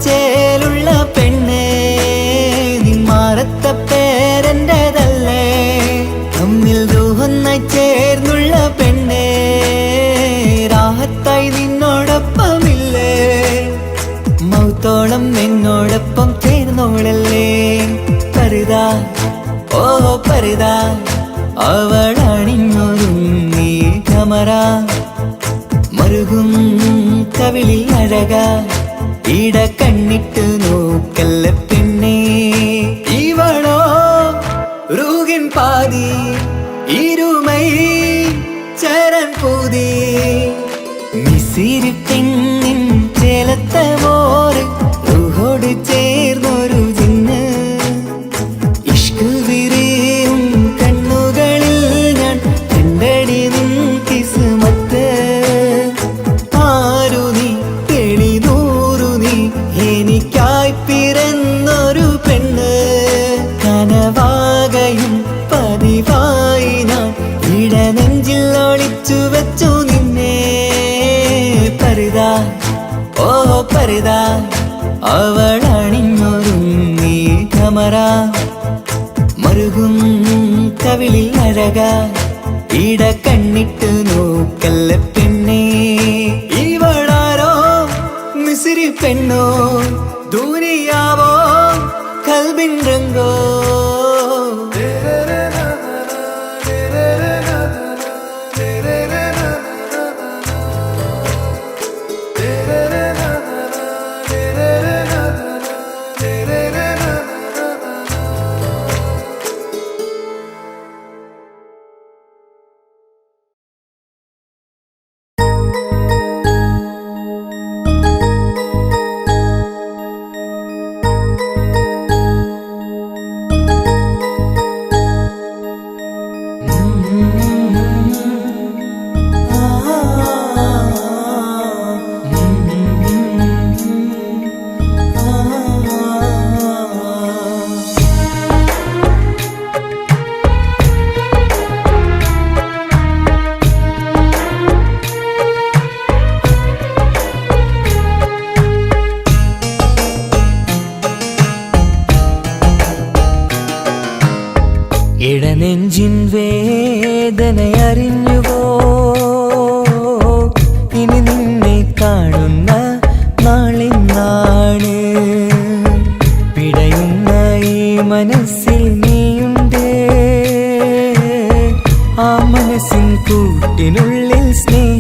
ചേലുള്ള പെണ്ണേ നിന്മാറത്ത പേരെൻ്റെതല്ലേ തമ്മിൽ ദൂഹൊന്നായി ചേർന്നുള്ള പെണ്ണേ രാഹത്തായി നിന്നോടൊപ്പമില്ലേ മൗത്തോളം എന്നോടൊപ്പം ചേർന്നോളല്ലേ പരിതാ ഓ പരിതാ അവളണിഞ്ഞൊരുങ്ങി കമറ മറുകും കവിളിൽ അഴക ഇട കണ്ണിട്ട് നോക്കല്ല പെണ്ണേ ഇവളോ റൂഹിൻ പാതി ഇരുമൈ ചരൻ പൂതി മിസിരി പെണ്ണിൻ ചേലത്ത മോറ് റൂഹോട് ചേർന്നൊരു ജിന്ന് ഇഷ്ക് വിരിയും കണ്ണുകളിൽ ഞാൻ കണ്ടടി നിൻ കിസ്മത്ത് ആരു നീ എനിക്കായി പിറന്നൊരു പെണ്ണ് കനവാകയും പതിവായി ഞാൻ ഇടനെഞ്ചിൽ ഒളിച്ചു വെച്ചു നിന്നെ പരിതാ ഓ പരിതാ അവളണിഞ്ഞൊരുങ്ങി കമറ മറുകും കവിളിൽ അഴക ഇട കണ്ണിട്ട് നോക്കല്ല പെണ്ണേ ഇവളാരോ മിസിരി പെണ്ണോ ദൂരിയാവോ കൽബിൻ രംഗോ ഇടനെഞ്ചിൻ വേദനയറിഞ്ഞുവോ ഇനി നിന്നെ കാണുന്ന നാളിന്നാണ് പിടയുന്ന ഈ മനസ്സിൽ നീയുണ്ട് ആ മനസ്സിൻ കൂട്ടിനുള്ളിൽ സ്നേഹം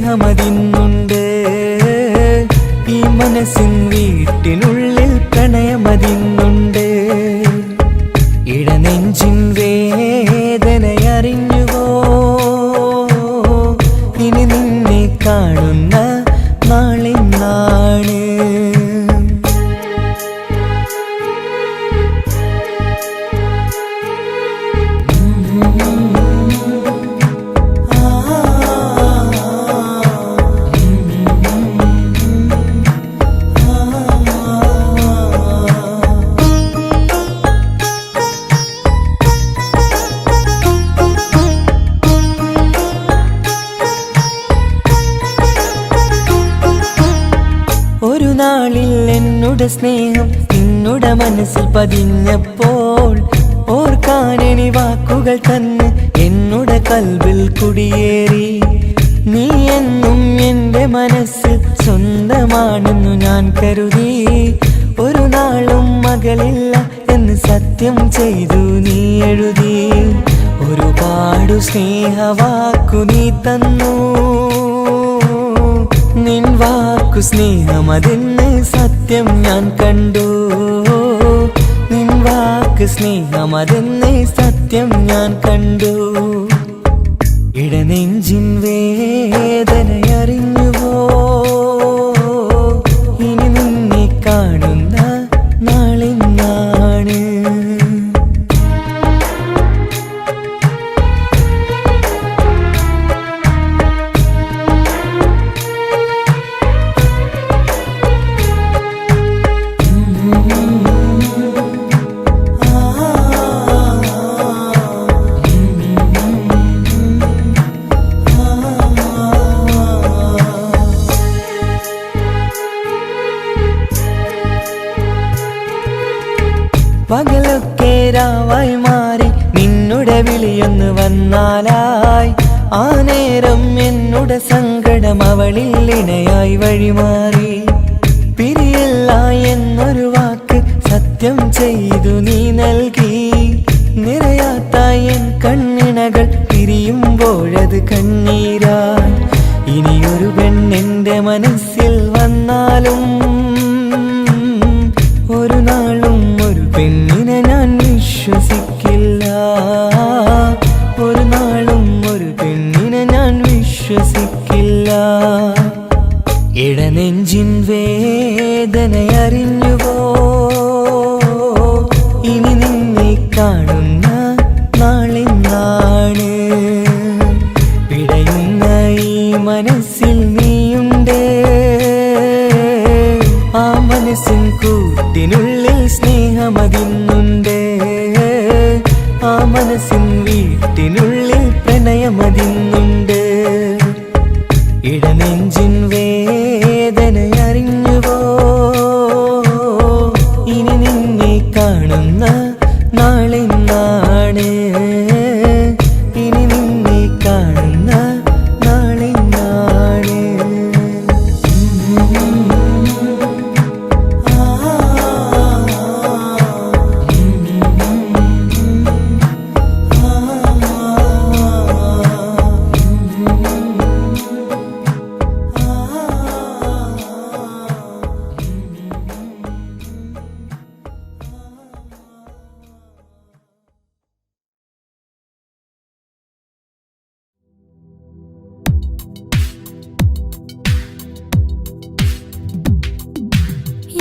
വാക്കുകളിൽ എന്നുടെ സ്നേഹം നിന്നുടെ മനസ്സിൽ പതിഞ്ഞപ്പോൾ ഓർക്കാനെനി വാക്കുകൾ തന്ന് എന്നുടെ കൽവിൽ കുടിയേറി. നീ എന്നും എൻ്റെ മനസ്സിൽ സ്വന്തമാണെന്നു ഞാൻ കരുതി. ഒരു നാളും മകളില്ല എന്ന് സത്യം ചെയ്തു നീ എഴുതി. ഒരുപാടു സ്നേഹവാക്കു നീ തന്നു. നിൻ വാക്കു സ്നേഹമതെന്ന് സത്യം ഞാൻ കണ്ടു. നിൻ വാക്ക് സ്നേഹമതെന്ന് സത്യം ഞാൻ കണ്ടു. ഇടനെഞ്ചിൻ വേദനയറിഞ്ഞുവോ? ഇനി നിന്നെ കാണുന്ന നാളിന്നാണ്. പകലൊക്കെ രാവായി മാറി നിന്നുടെ വിളിയൊന്ന് വന്നാലായി. ആ നേരം എന്നുടെ സങ്കടം അവളിൽ ഇണയായി വഴിമാറി. പിരിയില്ല എന്നൊരു വാക്ക് സത്യം ചെയ്തു നീ നൽകി. നിറയാത്ത എൻ കണ്ണിണകൾ പിരിയുമ്പോഴത് കണ്ണീരായി. ഇനിയൊരു പെണ്ണെന്റെ മനസ്സിൽ വന്നാലും ഒരു നാളും ഒരു പെണ്ണിനെ ഞാൻ വിശ്വസിക്കില്ല. ഒരു നാളും ഒരു പെണ്ണിനെ ഞാൻ വിശ്വസിക്കില്ല. ഇടനെഞ്ചിൻ വേദനയറിഞ്ഞുവോ? ഇനി നിന്നെ കാണുന്ന നാളിന്നാണ്. പിടയുന്ന ഈ മനസ്സിൽ നീയുണ്ട്. ആ മനസ്സിൻ കൂട്ടിനുള്ളിൽ സ്നേഹമതിന്നുണ്ട്. ആ മനസ്സിൻ വീട്ടിനുള്ളിൽ പ്രണയമതിന്നുണ്ട്. ഇടനെഞ്ചിൻ വേദനയറിഞ്ഞുവോ? ഇനി നിന്നെ കാണുന്ന നാളിന്നാണ്. ഇനി നിന്നെ കാണുന്ന നാളിന്നാണ്.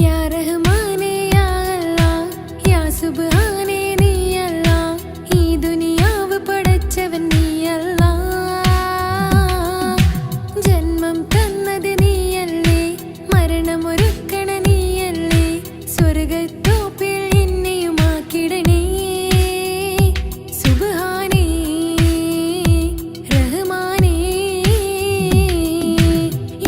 യാ റഹ്മാനേ യാ അല്ലാഹ് യാ സുബ്ഹാനേ നീ അല്ലാഹ്. ഈ ദുനിയാവ് പടച്ചവൻ നീ അല്ലാഹ്. ജന്മം തന്നത് നീയല്ലേ, മരണമൊരുക്കണ നീയല്ലേ. സ്വർഗത്തോപ്പിൽ എന്നെയുമാക്കിടണേ സുബ്ഹാനേ റഹ്മാനേ.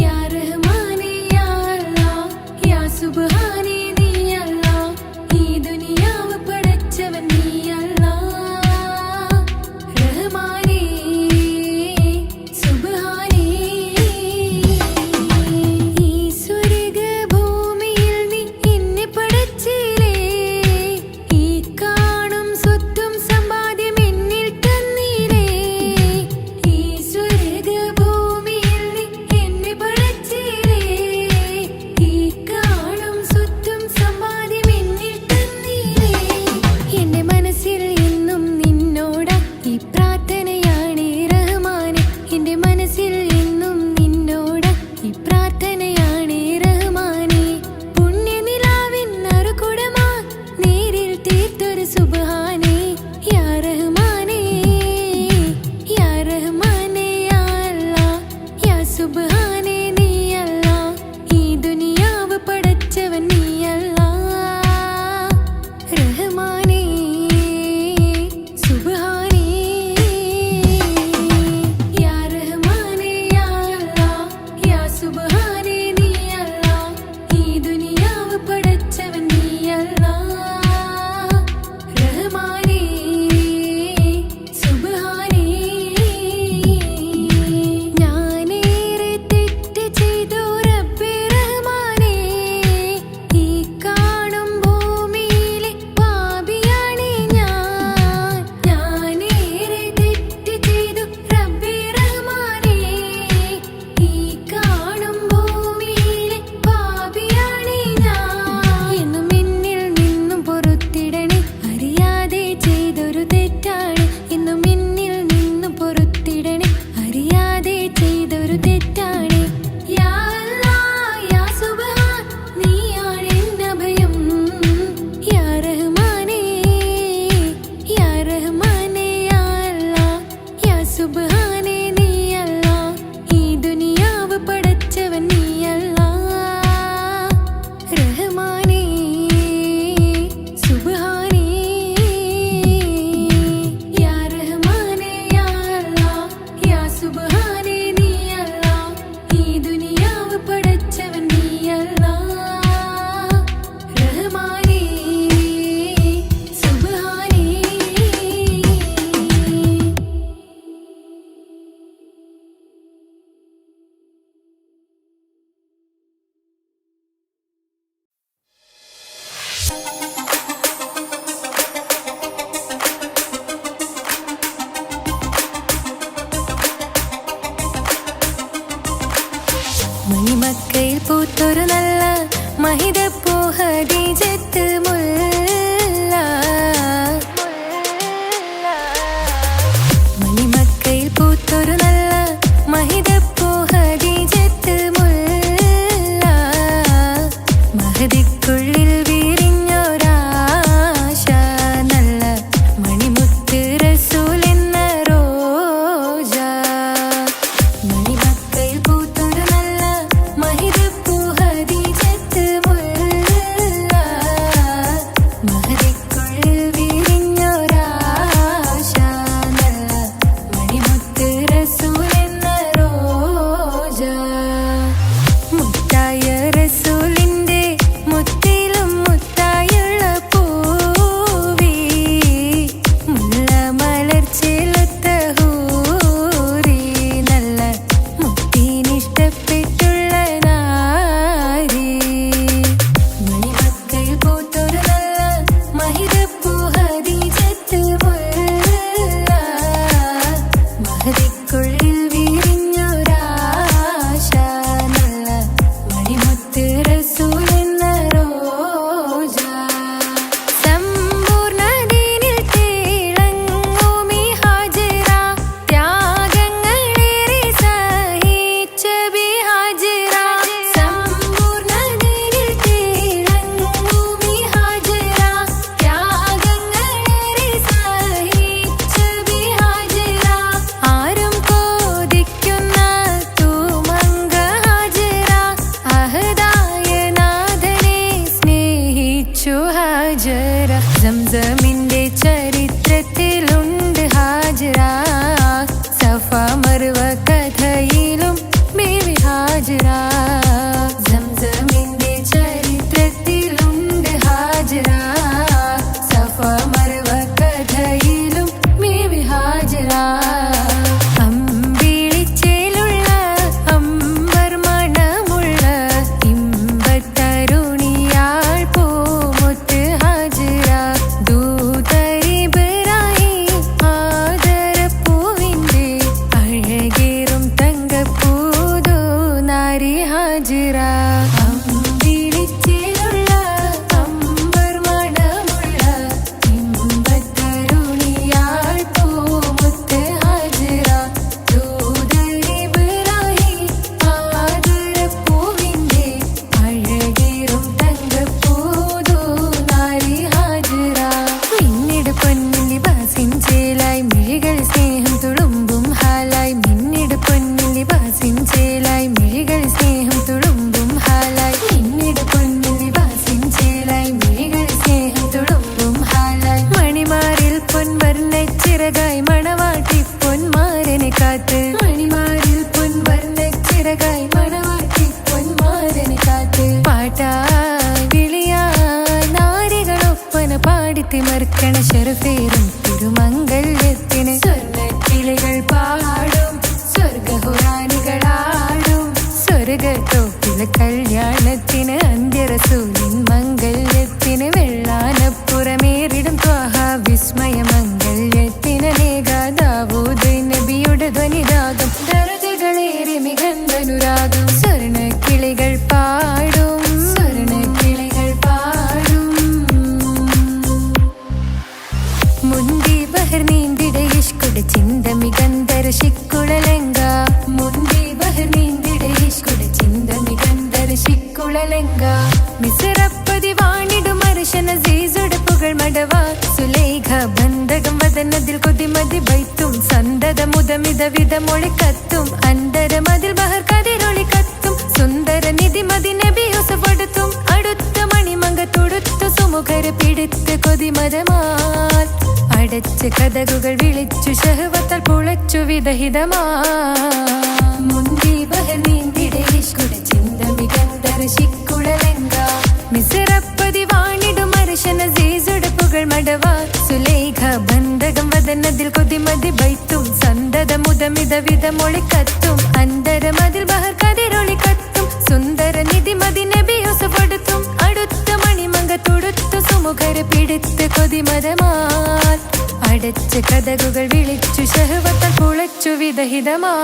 യാ റഹ്മാനേ യാ അല്ലാഹ് യാ സുബ്ഹാനേ നീ അല്ലാഹ്. ഈ ദുനിയാവ് പടച്ചവൻ നീ അല്ലാഹ്. റഹ്മാനേ സുബ്ഹാനേ. ഈ സ്വർഗ്ഗഭൂമിയിൽ നീ എന്നെ പടച്ചില്ലേ. ഈ കാണും സ്വത്തും സമ്പാദ്യം എന്നിൽ തന്നില്ലേ. ഈ സ്വർഗ്ഗഭൂമിയിൽ നീ എന്നെ പടച്ചില്ലേ. ഈ കാണും മഹിതപ്പൂ ഹദീജത്ത് മുല്ല മണിമക്കയിൽ പൂത്തൊരു നല്ല മഹിതപ്പൂ ഹദീജത്ത് മുല്ല മഹദിക്കുള്ളിൽ വിരിഞ്ഞൊരാശ നല്ല മണിമുത്ത് റസൂൽ എന്ന റോജ മണിമക്കയിൽ പൂത്തൊരു നല്ല മഹിതപ്പൂ ഹദീജത്ത് മുല്ല മഹദിക്കുള്ളിൽ വിരിഞ്ഞൊരാശ നല്ല മണിമുത്ത് റസൂൽ എന്ന റോജ മുത്തായ റസൂലിന്റെ മുത്തിലും മുത്തായുള്ള പൂവി മുല്ല മലർച്ചെലുത്ത ഹൂറി നല്ല മുത്തിനിഷ്ടപ്പെട്ടുള്ള നാരി മണിമക്കയിൽ പൂത്തൊരു നല്ല മഹിതപ്പൂ ഹദീജത്ത് മുല്ല മഹദിക്കുള്ളിൽ വിരിഞ്ഞൊരാശ നല്ല മണിമുത്ത് റസൂൽ എന്ന റോജ സമ്പൂർണ്ണ ദീനിൽ തിളങ്ങുമീ ഹാജറ ത്യാഗങ്ങളേറെ സഹിച്ച ബിഹാജറ സമ്പൂർണ്ണ ദീനിൽ തിളങ്ങുമീ ഹാജറ ത്യാഗങ്ങളേറെ സഹിച്ച ബിഹാജറ ആരും കോതിക്കുന്ന തൂമങ്ക ഹാജറ അഹദായ നാഥനെ സ്നേഹിച്ചു ഹാജറ സംസമിന്റെ ചരിത്രത്തിലുണ്ട് ഹാജറ സഫ മർവ കഥയിലും ബീവി ഹാജറ സംസമിന്റെ ചരിത്രത്തിലുണ്ട് ഹാജറ സഫ മർവ കഥയിലും ബീവി ഹാജറ അമ്പിളിച്ചേലുള്ള അമ്പർ മണമുള്ള ഇമ്പത്തരുണിയാൾ പൂമുത്ത് ഹാജറ ദൂതരിബറായി ആദരപ്പൂവിന്റെ അഴകേറും തങ്കപ്പൂതു നാരി ഹാജറ അമ്പിളിച്ചേലുള്ള അമ്പർ മണമുള്ള ഇമ്പത്തരുണിയാൾ പൂമുത്ത് ഹാജറ ദൂതരിബറായി ആദരപ്പൂവിന്റെ അഴകേറും തങ്കപ്പൂതു നാരി ഹാജറ മിന്നിട് പൊന്നിൽ ലിബാസിൻ ചേലായി മിഴികൾ സ്നേഹം തുളുമ്പും ഹാലായി മിന്നിട് പൊന്നിൽ ലിബാസിൻ ചേലായി മിഴികൾ സ്നേഹം തുളുമ്പും ഹാലായി മിന്നിട് പൊന്നിൽ ലിബാസിൻ ചേലായി മിഴികൾ സ്നേഹം തുളുമ്പും ഹാലായി മണിമാറിൽ പൊൻവർണ്ണ ചിറകായി മണവാട്ടി പൊന്മാരനെ കാത്ത് മണിമാറിൽ പൊൻവർണ്ണ ചിറകായി മണവാട്ടി പൊന്മാരനെ കാത്ത് പാട്ടായി വിളിയായി നാരികളൊപ്പന പാടിത്തിമർക്കണ ശരഫേറും തിരുമംഗല്യത്തിന് സ്വർണ്ണക്കിളികൾ പാടും സ്വർഗഹുറാനികളാടും സ്വർഗത്തോപ്പിലെ കല്യാണത്തിന് അന്ത്യറസൂലിൻ മംഗല്യത്തിന് വെള്ളാനപ്പുറമേറിടും ത്വാഹ വിസ്മയ മംഗല്യത്തിന് നേകാദാവൂദ് നബിയുടെ ധ്വനിരാഗം ദരജകളേറെ മികന്ധനുരാഗം സ്വർണ്ണക്കിളികൾ പാടും സ്വർണ്ണക്കിളികൾ പാടും മുന്തി ബഹർ നീന്തിട ഇഷ്കുടെ ചിന്ത മികന്ധര ശിക്കുളലങ്ക മുന്തി ബഹർ നീന്തിട ഇഷ്കുടെ ചിന്ത മികന്ധര ശിക്കുളലങ്ക മിസറപ്പതി വാണിടും അർശന സീസുടെ പുകൾ മടവ സുലേഖ ബന്ധകം വദനതിൽ കൊതിമതി ബൈത്തും സന്തത മുതമിത വിധമൊളി കത്തും അന്തരമതിൽ ബഹർ കതിരൊളി കത്തും സുന്ദര നിധി മതി നബി യൂസഫടുത്തും അടുത്ത മണിമങ്ക തൊടുത്തു സുമുഖര് പിടിത്ത് കൊതിമതമാൽ അടച്ച് കഥകുകൾ വിളിച്ചു ശഹവത്താൽ പുളച്ചു വിദഹിതമാ മുന്തി ബഹർ നീന്തിട ഇഷ്കുടെ ചിന്ത മികന്ധര ശിക്കുളലങ്ക മിസറപ്പതി വാണിടും അർശന സീസുടെ പുകൾ മടവ സുലേഖ ബന്ധകം വദനതിൽ കൊതിമതി ബൈത്തും സന്തത മുതമിത വിധമൊളി കത്തും അന്തരമതിൽ ബഹർ കതിരൊളി കത്തും സുന്ദര നിധി മതി നബി യൂസഫടുത്തും അടുത്ത മണിമങ്ക തൊടുത്തു സുമുഖര് പിടിത്ത് കൊതിമതമാൽ അടച്ച് കഥകുകൾ വിളിച്ചു ശഹവത്താൽ പുളച്ചു വിദഹിതമാ